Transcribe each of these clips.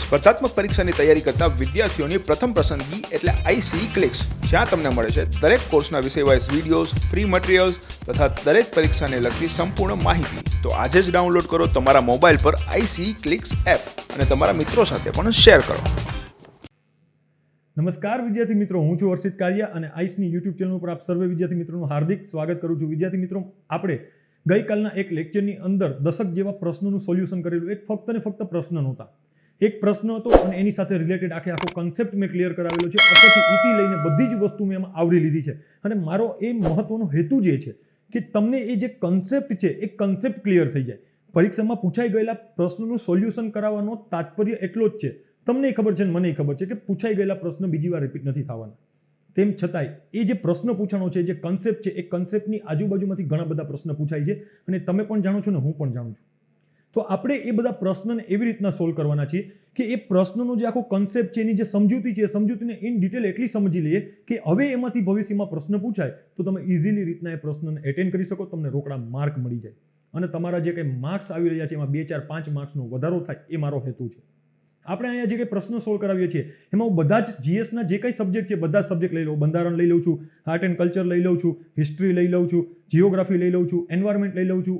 સ્પર્ધાત્મક પરીક્ષાની તૈયારી કરતા વિદ્યાર્થીઓની પ્રથમ પસંદગી એટલે આઈસી ક્લિક્સ, જ્યાં તમને મળે છે દરેક કોર્સના વિષયવાઇઝ વિડીયોઝ, ફ્રી મટીરિયલ્સ તથા દરેક પરીક્ષાને લગતી સંપૂર્ણ માહિતી. તો આજે જ ડાઉનલોડ કરો તમારા મોબાઈલ પર આઈસી ક્લિક્સ એપ અને તમારા મિત્રો સાથે પણ શેર કરો. નમસ્કાર વિદ્યાર્થી મિત્રો, હું છું હર્ષિત કારિયા અને આઈસની યુટ્યુબ ચેનલ ઉપર આપ સર્વે વિદ્યાર્થી મિત્રોનું હાર્દિક સ્વાગત કરું છું. વિદ્યાર્થી મિત્રો, આપણે ગઈકાલના એક લેક્ચરની અંદર દશક જેવા પ્રશ્નોનું સોલ્યુશન કરેલું. એક ફક્ત ને ફક્ત પ્રશ્ન નહોતા, એક પ્રશ્ન હતો અને એની સાથે રિલેટેડ આખો કન્સેપ્ટ મેં ક્લિયર કરાવેલો છે. અટોથી ઈથી લઈને બધી જ વસ્તુ મેં એમાં આવરી લીધી છે અને મારો એ મહત્વનો હેતુ જે છે કે તમને એ જે કન્સેપ્ટ છે એ કન્સેપ્ટ ક્લિયર થઈ જાય. પરીક્ષામાં પૂછાઈ ગયેલા પ્રશ્નોનું સોલ્યુશન કરાવવાનો તાત્પર્ય એટલો જ છે. તમને ખબર છે ને મને ખબર છે કે પૂછાઈ ગયેલા પ્રશ્ન બીજી વાર રિપીટ નથી થવાના. તેમ છતાંય એ જે પ્રશ્ન પૂછાણો છે, જે કન્સેપ્ટ છે, એ કન્સેપ્ટની આજુબાજુમાંથી ઘણા બધા પ્રશ્ન પૂછાય છે અને તમે પણ જાણો છો ને હું પણ જાણું છું. તો આપણે એ બધા પ્રશ્નને એવી રીતના સોલ્વ કરવાના છીએ કે એ પ્રશ્નનો જે આખો કન્સેપ્ટ છે, એની જે સમજૂતી છે, સમજૂતીને ઇન ડિટેલ એટલી સમજી લઈએ કે હવે એમાંથી ભવિષ્યમાં પ્રશ્ન પૂછાય તો તમે ઇઝીલી રીતના એ પ્રશ્નને એટેન્ડ કરી શકો, તમને રોકડા માર્ક મળી જાય અને તમારા જે કંઈ માર્ક્સ આવી રહ્યા છે એમાં 2, 4, 5 માર્ક્સનો વધારો થાય, એ મારો હેતુ છે. આપણે અહીંયા જે કંઈ પ્રશ્નો સોલ્વ કરાવીએ છીએ એમાં હું બધા જ જીએસના જે કંઈ સબ્જેક્ટ છે બધા જ સબ્જેક્ટ લઈ લઉં. બંધારણ લઈ લઉં છું, આર્ટ એન્ડ કલ્ચર લઈ લઉં છું, હિસ્ટ્રી લઈ લઉં છું, જીઓગ્રાફી લઈ લઉં છું, એન્વાયરમેન્ટ લઈ લઉં છું,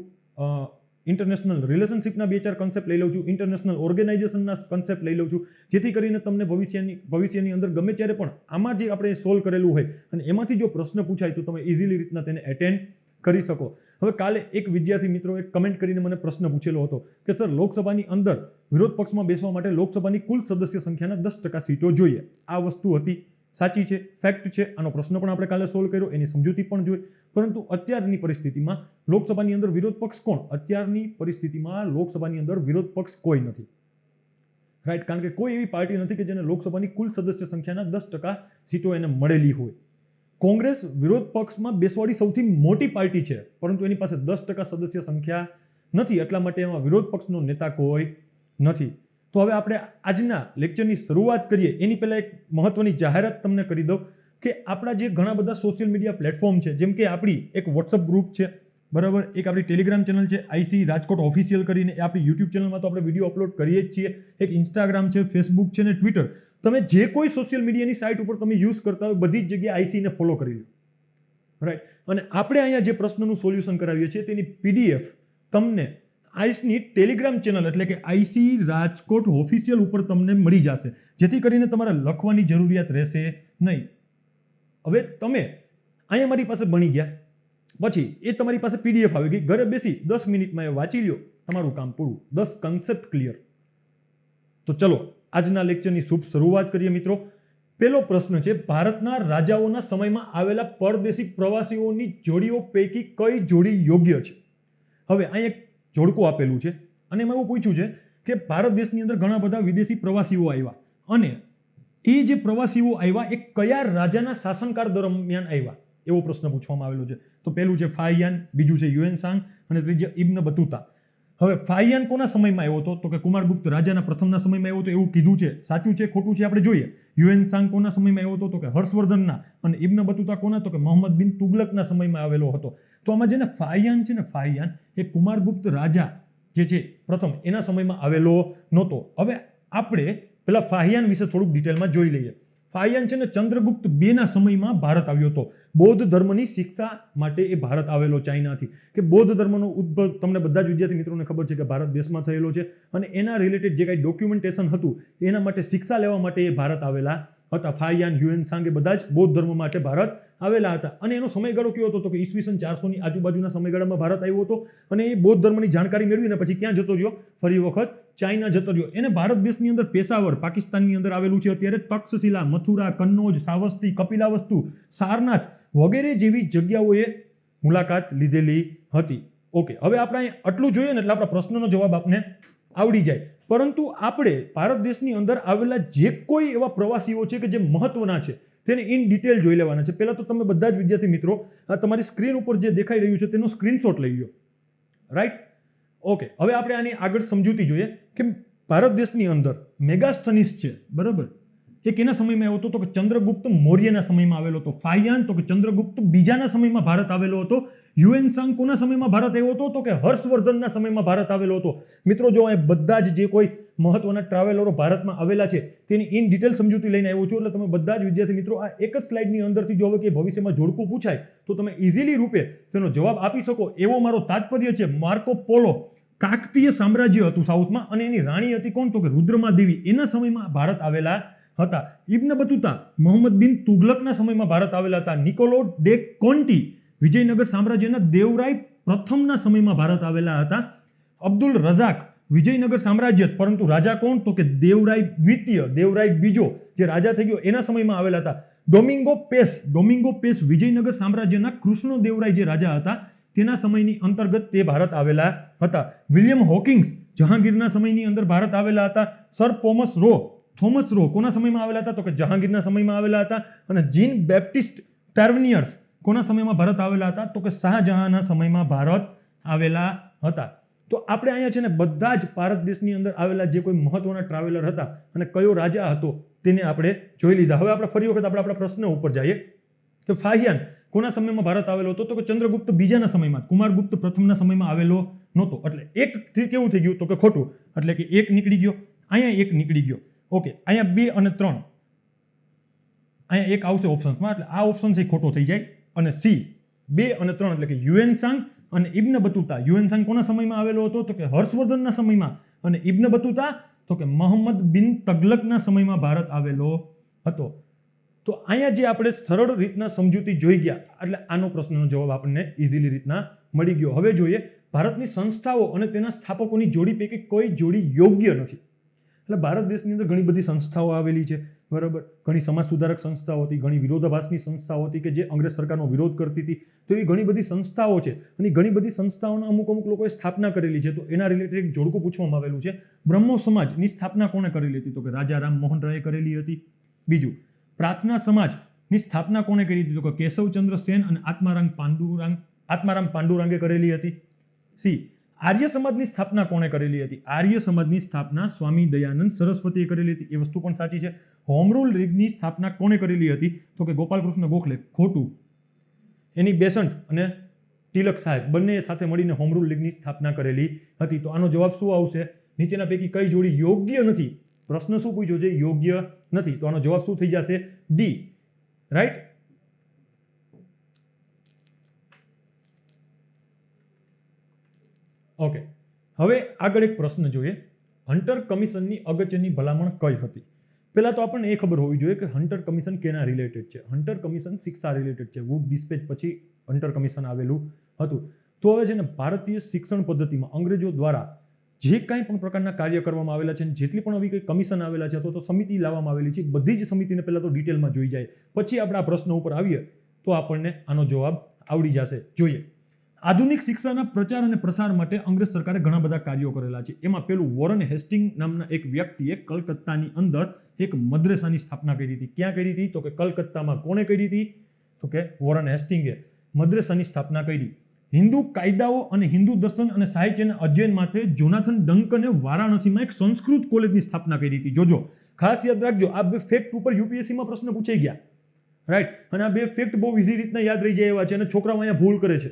ઇન્ટરનેશનલ રિલેશનશિપના 2, 4 કન્સેપ્ટ લઈ લઉં છું, ઇન્ટરનેશનલ ઓર્ગેનાઇઝેશનના કન્સેપ્ટ લઈ લઉં છું, જેથી કરીને તમને ભવિષ્યની અંદર ગમે ત્યારે પણ આમાં જે આપણે સોલ્વ કરેલું હોય અને એમાંથી જો પ્રશ્ન પૂછાય તો તમે ઇઝીલી રીતના તેને એટેન્ડ કરી શકો. હવે કાલે એક વિદ્યાર્થી મિત્રોએ કમેન્ટ કરીને મને પ્રશ્ન પૂછેલો હતો કે સર, લોકસભાની અંદર વિરોધ પક્ષમાં બેસવા માટે લોકસભાની કુલ સદસ્ય સંખ્યાના 10% સીટો જોઈએ. આ વસ્તુ હતી, સાચી છે, ફેક્ટ છે. આનો પ્રશ્ન પણ આપણે કાલે સોલ્વ કર્યો, એની સમજૂતી પણ જોઈ. પરંતુ અત્યારની પરિસ્થિતિમાં લોકસભાની અંદર વિરોધ પક્ષ કોણ? અત્યારની પરિસ્થિતિમાં લોકસભાની અંદર વિરોધ પક્ષ કોઈ નથી, રાઈટ? કારણ કે કોઈ એવી પાર્ટી નથી કે જેને લોકસભાની કુલ સદસ્ય સંખ્યાના 10% સીટો એને મળેલી હોય. કોંગ્રેસ વિરોધ પક્ષમાં બેસવાળી સૌથી મોટી પાર્ટી છે, પરંતુ એની પાસે 10% સદસ્ય સંખ્યા નથી, એટલા માટે એમાં વિરોધ પક્ષનો નેતા કોઈ નથી. તો હવે આપણે આજના લેક્ચરની શરૂઆત કરીએ એની પહેલા એક મહત્વની જાહેરાત તમને કરી દઉં કે આપણા જે ઘણા બધા સોશિયલ મીડિયા પ્લેટફોર્મ છે, જેમ કે આપણી એક વોટ્સઅપ ગ્રુપ છે, બરાબર, એક આપણી ટેલિગ્રામ ચેનલ છે આઈસી રાજકોટ ઓફિશિયલ કરીને, એ આપણી યુટ્યુબ ચેનલમાં તો આપણે વિડીયો અપલોડ કરીએ જ છીએ, એક ઇન્સ્ટાગ્રામ છે, ફેસબુક છે ને ટ્વિટર. તમે જે કોઈ સોશિયલ મીડિયાની સાઇટ ઉપર તમે યુઝ કરતા હોય બધી જ જગ્યાએ આઈસીને ફોલો કરી લો, રાઈટ? અને આપણે અહીંયા જે પ્રશ્નનું સોલ્યુશન કરાવીએ છીએ તેની પીડીએફ તમને આઈસની ટેલિગ્રામ ચેનલ એટલે કે આઈસી રાજકોટ ઓફિશિયલ ઉપર તમને મળી જશે, જેથી કરીને તમારે લખવાની જરૂરિયાત રહેશે નહીં. હવે તમે અહીંયા મારી પાસે ભણી ગયા પછી એ તમારી પાસે પીડીએફ આવી ગઈ, ઘરે બેસી 10 મિનિટમાં એ વાંચી લ્યો, તમારું કામ પૂરું, 10 કન્સેપ્ટ ક્લિયર. તો ચલો આજના લેક્ચરની શુભ શરૂઆત કરીએ મિત્રો. પહેલો પ્રશ્ન છે, ભારતના રાજાઓના સમયમાં આવેલા પરદેશી પ્રવાસીઓની જોડીઓ પૈકી કઈ જોડી યોગ્ય છે? હવે અહીં એક જોડકું આપેલું છે અને એમાં એવું પૂછ્યું છે કે ભારત દેશની અંદર ઘણા બધા વિદેશી પ્રવાસીઓ આવ્યા અને એ જે પ્રવાસીઓ આવ્યા એ કયા રાજાના શાસનકાળ દરમિયાન આવ્યા, એવો પ્રશ્ન પૂછવામાં આવેલો છે. તો પહેલું છે ફાહિયાન, બીજું છે યુએનસાંગ અને ત્રીજું ઇબ્ન બતુતા. હવે ફાહિયાન કોના સમયમાં આવ્યો હતો? તો કે કુમારગુપ્ત રાજાના પ્રથમના સમયમાં આવ્યો હતો એવું કીધું છે. સાચું છે ખોટું છે આપણે જોઈએ. યુએનસાંગ કોના સમયમાં આવ્યો હતો? તો કે હર્ષવર્ધનના. અને ઇબ્ન બતુતા કોના? તો કે મોહમ્મદ બિન તુગલકના સમયમાં આવેલો હતો. તો આમાં જેને ફાહિયાન છે ને, ફાહિયાન એ કુમારગુપ્ત રાજા જે છે પ્રથમ, એના સમયમાં આવેલો નહોતો. હવે આપણે પેલા ફાહિયાન વિશે થોડુંક ડિટેલમાં જોઈ લઈએ. ફાહિયાન છે ને ચંદ્રગુપ્ત II ના સમયમાં ભારત આવ્યો હતો. બૌદ્ધ ધર્મની શિક્ષા માટે એ ભારત આવેલો ચાઇનાથી. કે બૌદ્ધ ધર્મનો ઉદ્ભવ તમને બધા જ વિદ્યાર્થી મિત્રોને ખબર છે કે ભારત દેશમાં થયેલો છે અને એના રિલેટેડ જે કાંઈ ડોક્યુમેન્ટેશન હતું એના માટે શિક્ષા લેવા માટે એ ભારત આવેલા હતા. ફાહિયાન, યુએનસાંગ એ બધા જ બૌદ્ધ ધર્મ માટે ભારત આવેલા હતા. અને એનો સમયગાળો કયો હતો? તો કે ઈસવીસન 400ની આજુબાજુના સમયગાળામાં ભારત આવ્યો હતો અને એ બૌદ્ધ ધર્મની જાણકારી મેળવીને પછી ક્યાં જતો રહ્યો? ફરી વખત ચાઇના જતો રહ્યો. એને ભારત દેશની અંદર પેશાવર, પાકિસ્તાનની અંદર આવેલું છે અત્યારે, તક્ષશિલા, મથુરા, કન્નૌજ, સાવસ્તી, કપિલાવસ્તુ, સારનાથ વગેરે જેવી જગ્યાઓએ મુલાકાત લીધેલી હતી. ઓકે, હવે આપણે અહીં આટલું જોઈએ ને એટલે આપણા પ્રશ્નનો જવાબ આપને આવડી જાય. પરંતુ આપણે ભારત દેશની અંદર આવેલા જે કોઈ એવા પ્રવાસીઓ છે કે જે મહત્વના છે તેને ઇન ડિટેલ જોઈ લેવાના છે. પહેલા તો તમે બધા જ વિદ્યાર્થી મિત્રો આ તમારી સ્ક્રીન ઉપર જે દેખાઈ રહ્યું છે તેનો સ્ક્રીનશોટ લઈ લો, રાઈટ? ઓકે, હવે આપણે આની આગળ સમજૂતી જોઈએ કે ભારત દેશની અંદર મેગાસ્થનીસ છે, બરાબર, એ કેના સમયમાં આવ્યો હતો તો કે ચંદ્રગુપ્ત મૌર્યના સમયમાં આવેલો હતો. ફાહિયાન તો કે ચંદ્રગુપ્ત બીજાના સમયમાં ભારત આવેલો હતો. યુએનસાંગ કોના સમયમાં ભારત આવ્યો હતો તો કે હર્ષવર્ધનના સમયમાં ભારત આવેલો હતો. મિત્રો જો આ બધા જ જે કોઈ મહત્વના ટ્રાવેલરો ભારતમાં આવેલા છે તેની ઇન ડિટેલ સમજૂતી લઈને આવ્યો છું. એટલે તમે બધા જ વિદ્યાર્થી મિત્રો આ એક જ સ્લાઇડની અંદરથી જો હવે કે ભવિષ્યમાં જોડકું પૂછાય તો તમે ઇઝીલી રૂપે તેનો જવાબ આપી શકો એવો મારો તાત્પર્ય છે. માર્કો પોલો કાકતીય સામ્રાજ્ય હતું સાઉથમાં અને એની રાણી હતી કોણ તો કે રુદ્રમા દેવી. એના સમયમાં ભારત આવેલા હતા. ઇબ્ન બતુતા મોહમ્મદ બિન તુગલકના સમયમાં ભારત આવેલા હતા. નિકોલો ડે કોન્ટી વિજયનગર સામ્રાજ્યના દેવરાય પ્રથમના સમયમાં ભારત આવેલા હતા. અબ્દુલ રઝાક વિજયનગર સામ્રાજ્ય પરંતુ રાજા કોણ તો કે દેવરાય દ્વિતીય, દેવરાય બીજો જે રાજા થઈ ગયો એના સમયમાં આવેલા હતા. ડોમિંગો પેસ વિજયનગર સામ્રાજ્યના કૃષ્ણદેવરાય જે રાજા હતા તેના સમયની અંતર્ગત તે ભારત આવેલા હતા. વિલિયમ હોકિંગ્સ જહાંગીરના સમયની અંદર ભારત આવેલા હતા. સર થોમસ રો કોના સમયમાં આવેલા હતા તો કે જહાંગીરના સમયમાં આવેલા હતા. અને જીન બેપ્ટિસ્ટ ટાર્વનિયર્સ કોના સમયમાં ભારત આવેલા હતા તો કે શાહજહાંના સમયમાં ભારત આવેલા હતા. તો આપણે અહીંયા છે ને બધા જ ભારત દેશની અંદર આવેલા જે કોઈ મહત્વના ટ્રાવેલર હતા અને કયો રાજા હતો તેને આપણે જોઈ લીધા. હવે આપણે ફરી વખત આપણા પ્રશ્ન ઉપર જઈએ તો ફાહિયાન કોના સમયમાં ભારત આવેલો હતો તો કે ચંદ્રગુપ્ત બીજાના સમયમાં, કુમારગુપ્ત પ્રથમના સમયમાં આવેલો નહોતો. એટલે એક કેવું થઈ ગયું તો કે ખોટું, એટલે કે એક નીકળી ગયો, અહીંયા એક નીકળી ગયો. ઓકે, અહીંયા 2 અને 3 અહીંયા એક આવશે ઓપ્શન્સમાં, એટલે આ ઓપ્શન છે ખોટો થઈ જાય. અને સી 2 અને 3 એટલે કે યુએનસાંગ અને ઇબ્ન બતુતા. યુએનસાંગ કોના સમયમાં આવેલો હતો તો કે હર્ષવર્ધનના સમયમાં, અને ઇબ્ન બતુતા તો કે મોહમ્મદ બિન તગલકના સમયમાં ભારત આવેલો હતો. તો અહીંયા જે આપણે સરળ રીતના સમજૂતી જોઈ ગયા એટલે આનો પ્રશ્નનો જવાબ આપણને ઇઝીલી રીતના મળી ગયો. હવે જોઈએ ભારતની સંસ્થાઓ અને તેના સ્થાપકોની જોડી પૈકી કોઈ જોડી યોગ્ય નથી. એટલે ભારત દેશની અંદર ઘણી બધી સંસ્થાઓ આવેલી છે, બરાબર. ઘણી સમાજ સુધારક સંસ્થાઓ હતી, ઘણી વિરોધાભાસની સંસ્થાઓ હતી કે જે અંગ્રેજ સરકારનો વિરોધ કરતી હતી. તો એવી ઘણી બધી સંસ્થાઓ છે અને ઘણી બધી સંસ્થાઓના અમુક લોકોએ સ્થાપના કરેલી છે. તો એના રિલેટેડ એક જોડકું પૂછવામાં આવેલું છે. બ્રહ્મો સમાજની સ્થાપના કોણે કરેલી હતી તો કે રાજા રામ મોહન રાયે કરેલી હતી. બીજું, પ્રાર્થના સમાજની સ્થાપના કોણે કરી હતી તો કે કેશવચંદ્ર સેન અને આત્મારામ પાંડુરંગે કરેલી હતી. સી, આર્ય સમાજની સ્થાપના કોણે કરેલી હતી? આર્ય સમાજની સ્થાપના સ્વામી દયાનંદ સરસ્વતીએ કરેલી હતી. એ વસ્તુ પણ સાચી છે. હોમ રૂલ લીગની સ્થાપના કોણે કરેલી હતી તો કે ગોપાલકૃષ્ણ ગોખલે. ખોટું. એની બેસન્ટ અને તિલક સાહેબ બંને સાથે મળીને હોમ રૂલ લીગની સ્થાપના કરેલી હતી. તો આનો જવાબ શું આવશે? નીચેના પૈકી કઈ જોડી યોગ્ય નથી? પ્રશ્ન શું પૂછ્યો છે? યોગ્ય નથી. તો આનો જવાબ શું થઈ જશે? ડી. રાઈટ. ઓકે, હવે આગળ એક પ્રશ્ન જોઈએ. હન્ટર કમિશનની અગત્યની ભલામણ કઈ હતી? પહેલા તો આપણને એ ખબર હોવી જોઈએ કે હન્ટર કમિશન કેના રિલેટેડ છે. હન્ટર કમિશન શિક્ષા રિલેટેડ છે. વુડ ડિસ્પેચ પછી હન્ટર કમિશન આવેલું હતું. તો હવે છે ને ભારતીય શિક્ષણ પદ્ધતિમાં અંગ્રેજો દ્વારા જે કાંઈ પણ પ્રકારના કાર્ય કરવામાં આવેલા છે, જેટલી પણ આવી કંઈ કમિશન આવેલા છે અથવા તો સમિતિ લાવવામાં આવેલી છે, બધી જ સમિતિને પહેલા તો ડિટેલમાં જોઈ જાય, પછી આપણે આ પ્રશ્ન ઉપર આવીએ તો આપણને આનો જવાબ આવડી જશે. જોઈએ, આધુનિક શિક્ષાના પ્રચાર અને પ્રસાર માટે અંગ્રેજ સરકારે ઘણા બધા કાર્યો કરેલા છે. એમાં પેલું વોરન હેસ્ટિંગ નામના એક વ્યક્તિએ કલકત્તાની અંદર એક મદ્રેસાની સ્થાપના કરી હતી. ક્યાં કરી હતી તો કે કલકત્તામાં. કોણે કરી હતી તો કે વોરન હેસ્ટિંગે મદ્રેસાની સ્થાપના કરી. હિન્દુ કાયદાઓ અને હિન્દુ દર્શન અને સાહિત્યના અધ્યયન માટે જોનાથન ડંકને વારાણસીમાં એક સંસ્કૃત કોલેજની સ્થાપના કરી હતી. જોજો, ખાસ યાદ રાખજો, આ બે ફેક્ટ ઉપર યુપીએસસીમાં પ્રશ્ન પૂછાઈ ગયા, રાઈટ. અને આ બે ફેક્ટ બહુ ઇઝી રીતના યાદ રહી જાય એવા છે અને છોકરાઓ અહીંયા ભૂલ કરે છે.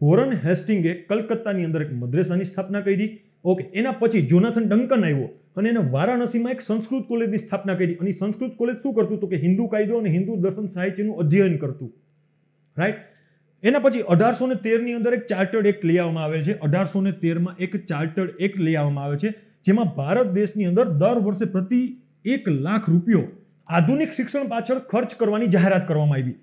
વોરન હેસ્ટિંગે કલકત્તાની અંદર એક મદ્રેસાની સ્થાપના કરી. ઓકે, એના પછી જોનાથન ડંકન આવ્યો અને એને વારાણસીમાં એક સંસ્કૃત કોલેજની સ્થાપના કરી. અને સંસ્કૃત કોલેજ શું કરતું તો કે હિન્દુ કાયદો અને હિન્દુ દર્શન સાહિત્યનું અધ્યયન કરતું, રાઈટ. એના પછી 1813ની અંદર એક ચાર્ટર્ડ એક્ટ લઈ આવવામાં આવે છે. 1813માં એક ચાર્ટર્ડ એક્ટ લઈ આવવામાં આવે છે જેમાં ભારત દેશની અંદર દર વર્ષે પ્રતિ 1 લાખ રૂપિયો આધુનિક શિક્ષણ પાછળ ખર્ચ કરવાની જાહેરાત કરવામાં આવી.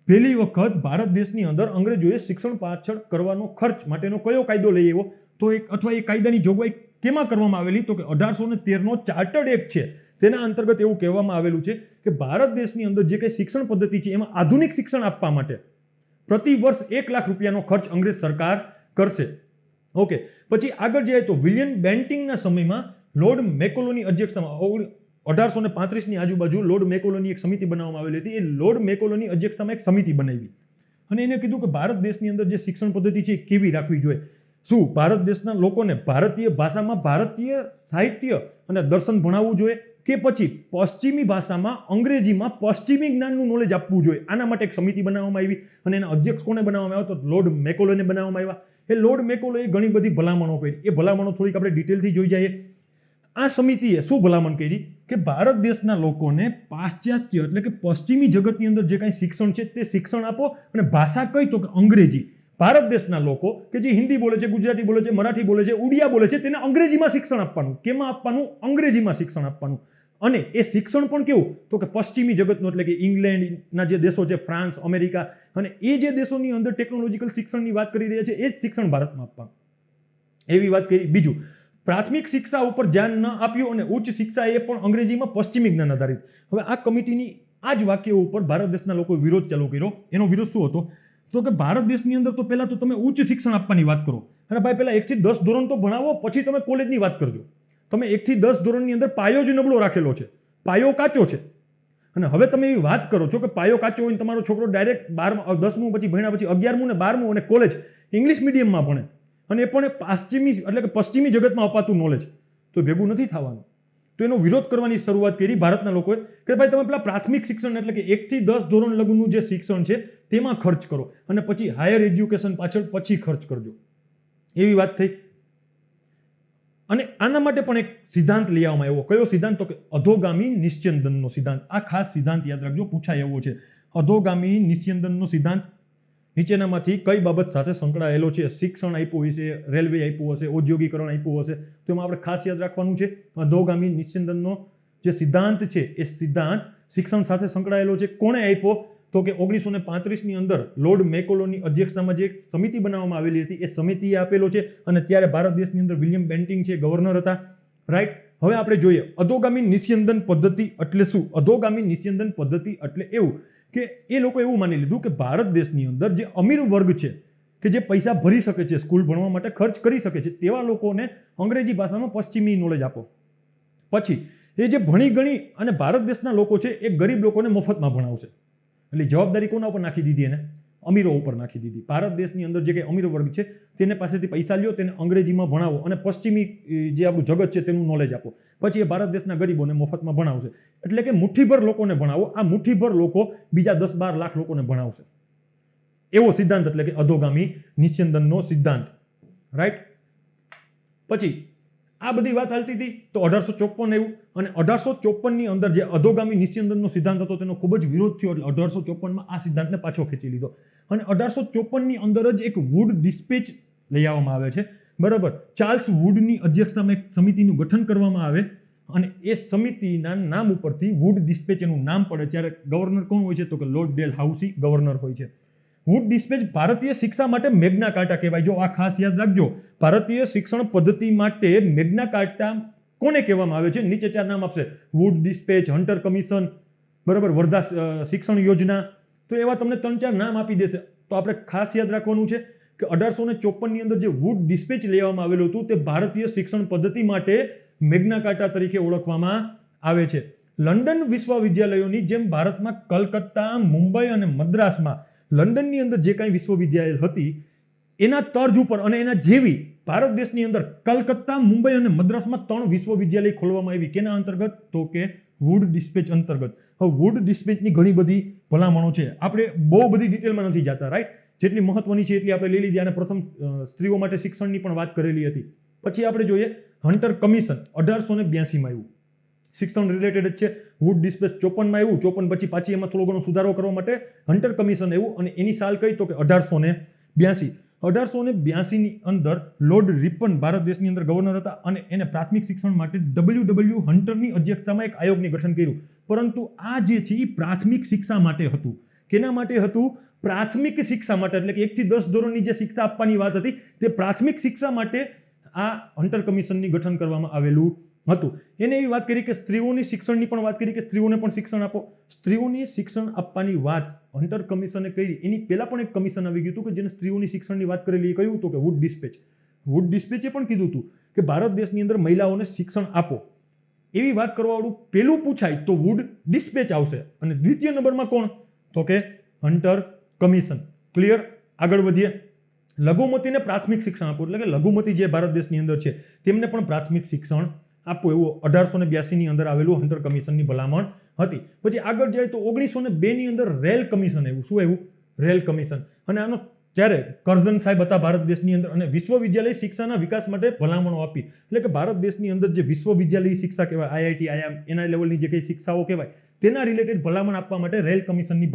પહેલી વખત ભારત દેશની અંદર અંગ્રેજોએ શિક્ષણ પાછળ કરવાનો ખર્ચ માટેનો કયો કાયદો લઈ આવ્યો તો અથવા એ કાયદાની જોગવાઈ કેમાં કરવામાં આવેલી તો કે 1813નો ચાર્ટર્ડ એક્ટ છે. તેના અંતર્ગત એવું કહેવામાં આવેલું છે કે ભારત દેશની અંદર જે કંઈ શિક્ષણ પદ્ધતિ છે એમાં આધુનિક શિક્ષણ આપવા માટે પ્રતિ વર્ષ 1 લાખ રૂપિયાનો ખર્ચ અંગ્રેજ સરકાર કરશે. ઓકે, પછી આગળ જાય તો વિલિયમ બેન્ટિંગના સમયમાં લોર્ડ મેકોલોની અધ્યક્ષતામાં 1835ની આજુબાજુ લોર્ડ મેકોલોની એક સમિતિ બનાવવામાં આવેલી હતી. એ લોર્ડ મેકોલોની અધ્યક્ષતામાં એક સમિતિ બનાવી અને એને કીધું કે ભારત દેશની અંદર જે શિક્ષણ પદ્ધતિ છે એ કેવી રાખવી જોઈએ. શું ભારત દેશના લોકોને ભારતીય ભાષામાં ભારતીય સાહિત્ય અને દર્શન ભણાવવું જોઈએ? કે પછી પશ્ચિમી ભાષામાં અંગ્રેજીમાં પશ્ચિમી જ્ઞાનનું નોલેજ આપવું જોઈએ. આના માટે એક સમિતિ બનાવવામાં આવી અને એના અધ્યક્ષ કોને બનાવવામાં આવ્યો? તો લોર્ડ મેકોલેને બનાવવામાં આવ્યા. એ લોર્ડ મેકોલેએ ઘણી બધી ભલામણો કરી. એ ભલામણો થોડીક આપણે ડિટેલથી જોઈ જઈએ. આ સમિતિએ શું ભલામણ કરી કે ભારત દેશના લોકોને પાશ્ચાત્ય એટલે કે પશ્ચિમી જગતની અંદર જે કાંઈ શિક્ષણ છે તે શિક્ષણ આપો, અને ભાષા કઈ? તો કે અંગ્રેજી. ભારત દેશના લોકો કે જે હિન્દી બોલે છે, ગુજરાતી બોલે છે, મરાઠી બોલે છે, ઉડિયા બોલે છે, તેને અંગ્રેજીમાં શિક્ષણ આપવાનું. કેમાં આપવાનું? અંગ્રેજીમાં શિક્ષણ આપવાનું. અને એ શિક્ષણ પણ કેવું? તો કે પશ્ચિમી જગતનું, એટલે કે ઇંગ્લેન્ડના જે દેશો છે, ફ્રાન્સ, અમેરિકા, અને એ જે દેશોની અંદર ટેકનોલોજીકલ શિક્ષણની વાત કરી રહ્યા છે એ જ શિક્ષણ ભારતમાં આપવાનું, એવી વાત કરી. બીજું, પ્રાથમિક શિક્ષા ઉપર ધ્યાન ન આપ્યું અને ઉચ્ચ શિક્ષા એ પણ અંગ્રેજીમાં પશ્ચિમી જ્ઞાન આધારિત. હવે આ કમિટીની આ જ વાક્યો ઉપર ભારત દેશના લોકોએ વિરોધ ચાલુ કર્યો. એનો વિરોધ શું હતો? તો કે ભારત દેશની અંદર તો પહેલા તો તમે ઉચ્ચ શિક્ષણ આપવાની વાત કરો, અને ભાઈ પહેલા 1 થી 10 ધોરણ તો ભણાવો, પછી તમે કોલેજની વાત કરજો. તમે 1 થી 10 ધોરણની અંદર પાયો જ નબળો રાખેલો છે, પાયો કાચો છે. અને હવે તમે એવી વાત કરો છો કે પાયો કાચો હોય, તમારો છોકરો ડાયરેક્ટ 10મું પછી ભણ્યા પછી 11મું ને 12મું અને કોલેજ ઇંગ્લિશ મીડિયમમાં ભણે, અને એ પણ પાશ્ચિમી એટલે કે પશ્ચિમી જગતમાં અપાતું નોલેજ, તો ભેગું નથી થવાનું. તો એનો વિરોધ કરવાની શરૂઆત કરી ભારતના લોકોએ કે ભાઈ તમે પેલા પ્રાથમિક શિક્ષણ એટલે કે 1 થી 10 ધોરણ લગનનું જે શિક્ષણ છે તેમાં ખર્ચ કરો, અને પછી હાયર એજ્યુકેશન પાછળ પછી ખર્ચ કરજો, એવી વાત થઈ. અને આના માટે પણ એક સિદ્ધાંત લઈ આવવામાં આવ્યો. કયો સિદ્ધાંત? તો કે અધોગામી નિસ્યંદનનો સિદ્ધાંત. આ ખાસ સિદ્ધાંત યાદ રાખજો, પૂછાય એવો છે. અધોગામી નિસ્યંદનનો સિદ્ધાંત નીચેનામાંથી કઈ બાબત સાથે સંકળાયેલો છે? શિક્ષણ આપ્યું હશે, રેલવે આપ્યું હશે, ઔદ્યોગિકરણ આપ્યું હશે, તો એમાં આપણે ખાસ યાદ રાખવાનું છે અધોગામી નિસ્યંદનનો જે સિદ્ધાંત છે એ સિદ્ધાંત શિક્ષણ સાથે સંકળાયેલો છે. કોણે આપ્યો? તો કે 1935ની અંદર લોર્ડ મેકોલોની અધ્યક્ષતામાં જે સમિતિ બનાવવામાં આવેલી હતી એ સમિતિએ આપેલો છે, અને ત્યારે ભારત દેશની અંદર વિલિયમ બેન્ટિંગ છે ગવર્નર હતા. રાઈટ. હવે આપણે જોઈએ અધોગામી નિસ્યંદન પદ્ધતિ એટલે શું? અધોગામી નિસ્યંદન પદ્ધતિ એટલે એવું કે એ લોકો એવું માની લીધું કે ભારત દેશની અંદર જે અમીર વર્ગ છે કે જે પૈસા ભરી શકે છે, સ્કૂલ ભણવા માટે ખર્ચ કરી શકે છે, તેવા લોકોને અંગ્રેજી ભાષામાં પશ્ચિમી નોલેજ આપો. પછી એ જે ભણી ગણી અને ભારત દેશના લોકો છે એ ગરીબ લોકોને મફતમાં ભણાવશે. એટલે જવાબદારી કોના ઉપર નાખી દીધી? એને અમીરો ઉપર નાખી દીધી. ભારત દેશની અંદર જે કંઈ અમીર વર્ગ છે તેને પાસેથી પૈસા લ્યો, તેને અંગ્રેજીમાં ભણાવો, અને પશ્ચિમી જે આપણું જગત છે તેનું નોલેજ આપો. પછી એ ભારત દેશના ગરીબોને મફતમાં ભણાવશે. એટલે કે મુઠ્ઠીભર લોકોને ભણાવો. આ મુઠ્ઠીભર લોકો બીજા 10-12 લાખ લોકોને ભણાવશે. એવો સિદ્ધાંત, એટલે કે અધોગામી નિસ્યંદનનો સિદ્ધાંત. રાઈટ. પછી આ બધી વાત હાલતી હતી તો 1854 આવ્યું, અને 1854ની અંદર જે અધોગામી નિસ્યંદનનો સિદ્ધાંત હતો તેનો ખૂબ જ વિરોધ થયો, એટલે 1854માં આ સિદ્ધાંતને પાછો ખેંચી લીધો. અને 1854ની અંદર જ એક વુડ ડિસ્પેચ લઈ આવવામાં આવે છે. બરાબર. ચાર્લ્સ વુડની અધ્યક્ષતામાં એક સમિતિનું ગઠન કરવામાં આવે, અને એ સમિતિના નામ ઉપરથી વુડ ડિસ્પેચ એનું નામ પડે. ત્યારે ગવર્નર કોણ હોય છે? તો કે લોર્ડ ડેલહાઉસી ગવર્નર હોય છે. વુડ ડિસ્પેચ ભારતીય શિક્ષા માટે મેગ્ના કાર્ટા કહેવાય. જો આ ખાસ યાદ રાખજો, ભારતીય શિક્ષણ પદ્ધતિ માટે મેગ્ના કાર્ટા કોને કહેવામાં આવે છે? નીચે 4 નામ આપશે: વુડ ડિસ્પેચ, હન્ટર કમિશન, બરાબર, વર્ધા શિક્ષણ યોજના. તો એવા તમને 3-4 નામ આપી દેશે. તો આપણે ખાસ યાદ રાખવાનું છે કે 1854ની અંદર જે વુડ ડિસ્પેચ લેવામાં આવેલું હતું તે ભારતીય શિક્ષણ પદ્ધતિ માટે મેગ્ના કાર્ટા તરીકે ઓળખવામાં આવે છે. લંડન વિશ્વવિદ્યાલયોની જેમ ભારતમાં કલકત્તા, મુંબઈ અને મદ્રાસમાં લંડનની અંદર જે કાંઈ વિશ્વવિદ્યાલય હતી એના તર્જ ઉપર અને એના જેવી ભારત દેશની અંદર કલકત્તા, મુંબઈ અને મદ્રાસમાં 3 વિશ્વવિદ્યાલય ખોલવામાં આવી. કેના અંતર્ગત? તો કે વુડ ડિસ્પેચ અંતર્ગત. હવે વુડ ડિસ્પેચની ઘણી બધી ભલામણો છે. આપણે બહુ બધી ડિટેલમાં નથી જતા. રાઈટ. જેટલી મહત્વની છે એટલી આપણે લઈ લીધી. અને પ્રથમ સ્ત્રીઓ માટે શિક્ષણની પણ વાત કરેલી હતી. પછી આપણે જોઈએ હન્ટર કમિશન 1882માં આવ્યું. શિક્ષણ રિલેટેડ જ છે. વુડ ડિસ્પેચ 54માં આવ્યું. 54 પછી પાછી એમાં થોડો ઘણો સુધારો કરવા માટે હન્ટર કમિશન આવ્યું, અને એની સાલ કઈ? તો કે 1882. 1882ની અંદર લોર્ડ રિપન ભારત દેશની અંદર ગવર્નર હતા, અને એને પ્રાથમિક શિક્ષણ માટે WW હન્ટરની અધ્યક્ષતામાં એક આયોગની ગઠન કર્યું. પરંતુ આ જે છે એ પ્રાથમિક શિક્ષા માટે હતું. કેના માટે હતું? પ્રાથમિક શિક્ષા માટે. એટલે કે 1 થી 10 ધોરણની જે શિક્ષા આપવાની વાત હતી તે પ્રાથમિક શિક્ષા માટે આ હન્ટર કમિશનની ગઠન કરવામાં આવેલું હતું. એને એવી વાત કરી કે સ્ત્રીઓની શિક્ષણની પણ વાત કરી કે સ્ત્રીઓને પણ શિક્ષણ આપો. સ્ત્રીઓની શિક્ષણ આપવાની વાત હન્ટર કમિશને કરી. એની પહેલા પણ એક કમિશન આવી ગયું હતું કે જેને સ્ત્રીઓની શિક્ષણની વાત કરેલી. કયું? તો કે વુડ ડિસ્પેચ. વુડ ડિસ્પેચે પણ કીધું હતું કે ભારત દેશની અંદર મહિલાઓને શિક્ષણ આપો. એવી વાત કરવાવાળું પહેલું પૂછાય તો વુડ ડિસ્પેચ આવશે, અને દ્વિતીય નંબરમાં કોણ? તો કે હન્ટર કમિશન. ક્લિયર? આગળ વધીએ. લઘુમતીને પ્રાથમિક શિક્ષણ આપો. એટલે કે લઘુમતી જે ભારત દેશની અંદર છે તેમને પણ પ્રાથમિક શિક્ષણ આપવું એવું 1882 ની અંદર આવેલું હન્ટર કમિશનની ભલામણ હતી. પછી આગળ જાય તો 1902 ની અંદર રેલ કમિશન આવ્યું. શું આવ્યું? Rail commission. અને આનો જ્યારે કરઝન સાહેબ હતા ભારત દેશની અંદર અને વિશ્વવિદ્યાલય શિક્ષાના વિકાસ માટે ભલામણો આપી. એટલે કે ભારત દેશની અંદર જે વિશ્વવિદ્યાલય શિક્ષા કહેવાય, આઈઆઈટી, આઈઆઈએમ, એના લેવલની જે કઈ શિક્ષાઓ કહેવાય, તેના રિલેટેડ ભલામણ આપવા માટે રેલ કમિશનની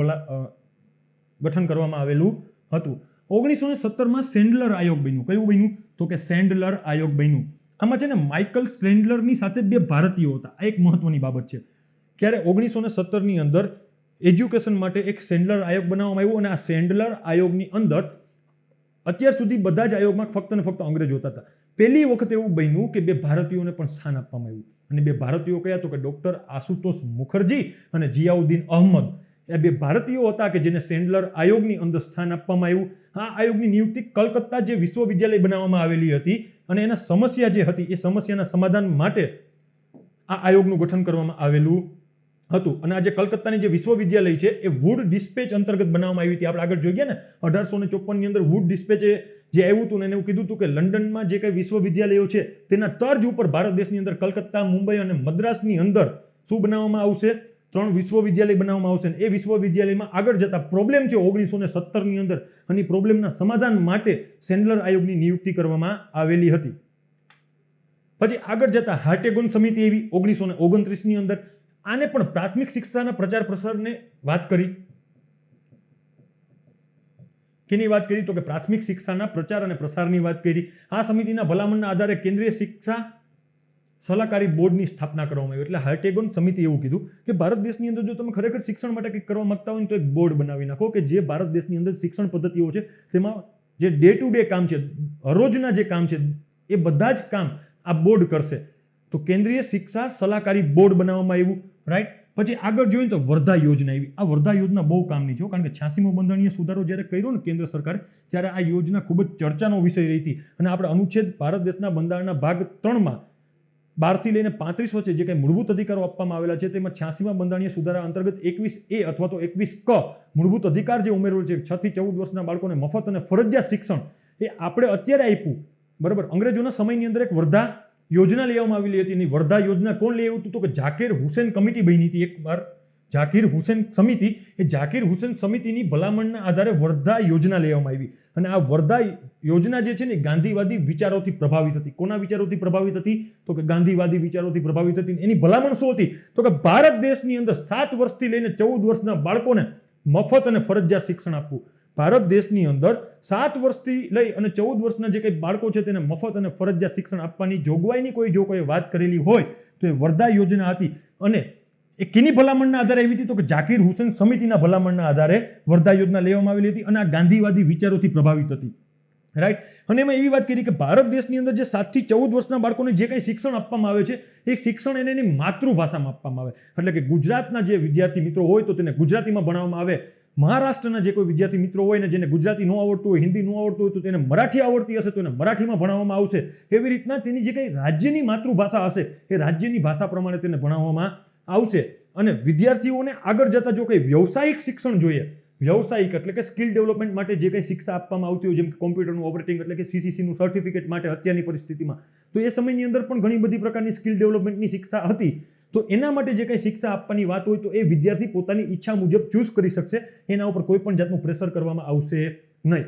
ગઠન કરવામાં આવેલું હતું. 1917માં સેન્ડલર આયોગ બન્યું. કયું બન્યું? તો કે સેન્ડલર આયોગ બન્યું. આમાં છે ને માઇકલ સેન્ડલરની સાથે 2 ભારતીયો હતા. આ એક મહત્વની બાબત છે. ક્યારે? 1917ની અંદર એજ્યુકેશન માટે એક સેન્ડલર આયોગ બનાવવામાં આવ્યો અને આ સેન્ડલર આયોગની અંદર અત્યાર સુધી બધા જ આયોગમાં ફક્ત ને ફક્ત અંગ્રેજો હતા. પહેલી વખત એવું બન્યું કે 2 ભારતીયોને પણ સ્થાન આપવામાં આવ્યું. અને 2 ભારતીયો કયા? તો કે ડોક્ટર આશુતોષ મુખર્જી અને જિયાઉદ્દીન અહમદ. એ 2 ભારતીયો હતા કે જેને સેન્ડલર આયોગની અંદર સ્થાન આપવામાં આવ્યું. આ આયોગની નિયુક્તિ કલકત્તા જે વિશ્વવિદ્યાલય બનાવવામાં આવેલી હતી અને એના સમસ્યા જે હતી એ સમસ્યાના સમાધાન માટે આ આયોગનું ગઠન કરવામાં આવેલું હતું. અને આ જે કલકત્તાની જે વિશ્વવિદ્યાલય છે એ વુડ ડિસ્પેચ અંતર્ગત બનાવવામાં આવી હતી. આપણે આગળ જોઈ ગયા ને 1854 ની અંદર વુડ ડિસ્પેચ જે આવ્યું હતું ને એને એવું કીધું હતું કે લંડનમાં જે કઈ વિશ્વવિદ્યાલયો છે તેના તર્જ ઉપર ભારત દેશની અંદર કલકત્તા, મુંબઈ અને મદ્રાસની અંદર શું બનાવવામાં આવશે? 3 વિશ્વવિદ્યાલય બનાવવામાં આવશે. એ વિશ્વવિદ્યાલયમાં આગળ જતા પ્રોબ્લેમ છે 1917 ની અંદર અને પ્રોબ્લેમના સમાધાન માટે સેન્ડલર આયોગની નિયુક્તિ કરવામાં આવેલી હતી. પછી આગળ જતા હાર્ટેગોન સમિતિ એવી 1929 ની અંદર. આને પણ પ્રાથમિક શિક્ષાના પ્રચાર પ્રસારને વાત કરી. કેની વાત કરી? તો કે પ્રાથમિક શિક્ષાના પ્રચાર અને પ્રસારની વાત કરી. આ સમિતિના ભલામણના આધારે કેન્દ્રીય શિક્ષા સલાહકારી બોર્ડની સ્થાપના કરવામાં આવી. એટલે હાર્ટેગોન સમિતિ એવું કીધું કે ભારત દેશની અંદર જો તમે ખરેખર શિક્ષણ માટે કંઈક કરવા માંગતા હોય તો એક બોર્ડ બનાવી નાખો કે જે ભારત દેશની અંદર શિક્ષણ પદ્ધતિઓ છે તેમાં જે ડે ટુ ડે કામ છે, હરોજના જે કામ છે એ બધા જ કામ આ બોર્ડ કરશે. તો કેન્દ્રીય શિક્ષા સલાહકારી બોર્ડ બનાવવામાં આવ્યું. રાઈટ. પછી આગળ જોઈએ તો વર્ધા યોજના આવી. આ વર્ધા યોજના બહુ કામની છે કારણ કે 86મો બંધારણીય સુધારો જ્યારે કર્યો ને કેન્દ્ર સરકારે ત્યારે આ યોજના ખૂબ જ ચર્ચાનો વિષય રહી હતી. અને આપણે અનુચ્છેદ ભારત દેશના બંધારણના ભાગ 3માં 12 થી લઈને 35 વચ્ચે જે કંઈ મૂળભૂત અધિકારો આપવામાં આવેલા છે તેમાં 86મા બંધારણીય સુધારા અંતર્ગત 21A અથવા તો 21K મૂળભૂત અધિકાર જે ઉમેરેલો છે 6 થી 14 વર્ષના બાળકોને મફત અને ફરજિયાત શિક્ષણ એ આપણે અત્યારે આપ્યું. બરાબર. અંગ્રેજોના સમયની અંદર એક વર્ધા યોજના લેવામાં આવેલી હતી. એની વર્ધા યોજના કોણ લઈ આવ્યું હતું? તો કે ઝાકીર હુસેન કમિટી બની હતી. એકવાર ઝાકીર હુસેન સમિતિ, એ ઝાકીર હુસેન સમિતિની ભલામણના આધારે વર્ધા યોજના લેવામાં આવી. અને આ વર્ધા યોજના જે છે ને ગાંધીવાદી વિચારોથી પ્રભાવિત હતી. કોના વિચારોથી પ્રભાવિત હતી? તો કે ગાંધીવાદી વિચારોથી પ્રભાવિત હતી. એની ભલામણ શું હતી? તો કે ભારત દેશની અંદર 7 વર્ષથી લઈને 14 વર્ષના બાળકોને મફત અને ફરજિયાત શિક્ષણ આપવું. ભારત દેશની અંદર 7 વર્ષથી લઈ અને 14 વર્ષના જે કંઈ બાળકો છે તેને મફત અને ફરજિયાત શિક્ષણ આપવાની જોગવાઈની કોઈ વાત કરેલી હોય તો એ વર્ધા યોજના હતી. અને એ કેની ભલામણના આધારે આવી હતી? તો કે ઝાકીર હુસેન સમિતિના ભલામણના આધારે વર્ધા યોજના લેવામાં આવેલી હતી અને આ ગાંધીવાદી વિચારોથી પ્રભાવિત હતી. રાઈટ. અને એમાં એવી વાત કરી કે ભારત દેશની અંદર જે 7 થી 14 વર્ષના બાળકોને જે કંઈ શિક્ષણ આપવામાં આવે છે એ શિક્ષણ એને એની માતૃભાષામાં આપવામાં આવે. એટલે કે ગુજરાતના જે વિદ્યાર્થી મિત્રો હોય તો તેને ગુજરાતીમાં ભણાવવામાં આવે. મહારાષ્ટ્રના જે કોઈ વિદ્યાર્થી મિત્રો હોય ને જેને ગુજરાતી ન આવડતું હોય, હિન્દી ન આવડતું હોય તો તેને મરાઠી આવડતી હશે તો એને મરાઠીમાં ભણાવવામાં આવશે. એવી રીતના તેની જે કંઈ રાજ્યની માતૃભાષા હશે એ રાજ્યની ભાષા પ્રમાણે તેને ભણાવવામાં આવશે. અને વિદ્યાર્થીઓને આગળ જતા જો કંઈ વ્યવસાયિક શિક્ષણ જોઈએ, વ્યવસાયિક એટલે કે સ્કિલ ડેવલપમેન્ટ માટે જે કંઈ શિક્ષા આપવામાં આવતી હોય જેમ કે કોમ્પ્યુટરનું ઓપરેટિંગ એટલે કે CCC નું સર્ટિફિકેટ માટે અત્યારની પરિસ્થિતિમાં, તો એ સમયની અંદર પણ ઘણી બધી પ્રકારની સ્કિલ ડેવલપમેન્ટની શિક્ષા હતી. તો એના માટે જે કંઈ શિક્ષા આપવાની વાત હોય તો એ વિદ્યાર્થી પોતાની ઈચ્છા મુજબ ચૂઝ કરી શકશે. એના ઉપર કોઈ પણ જાતનું પ્રેશર કરવામાં આવશે નહીં.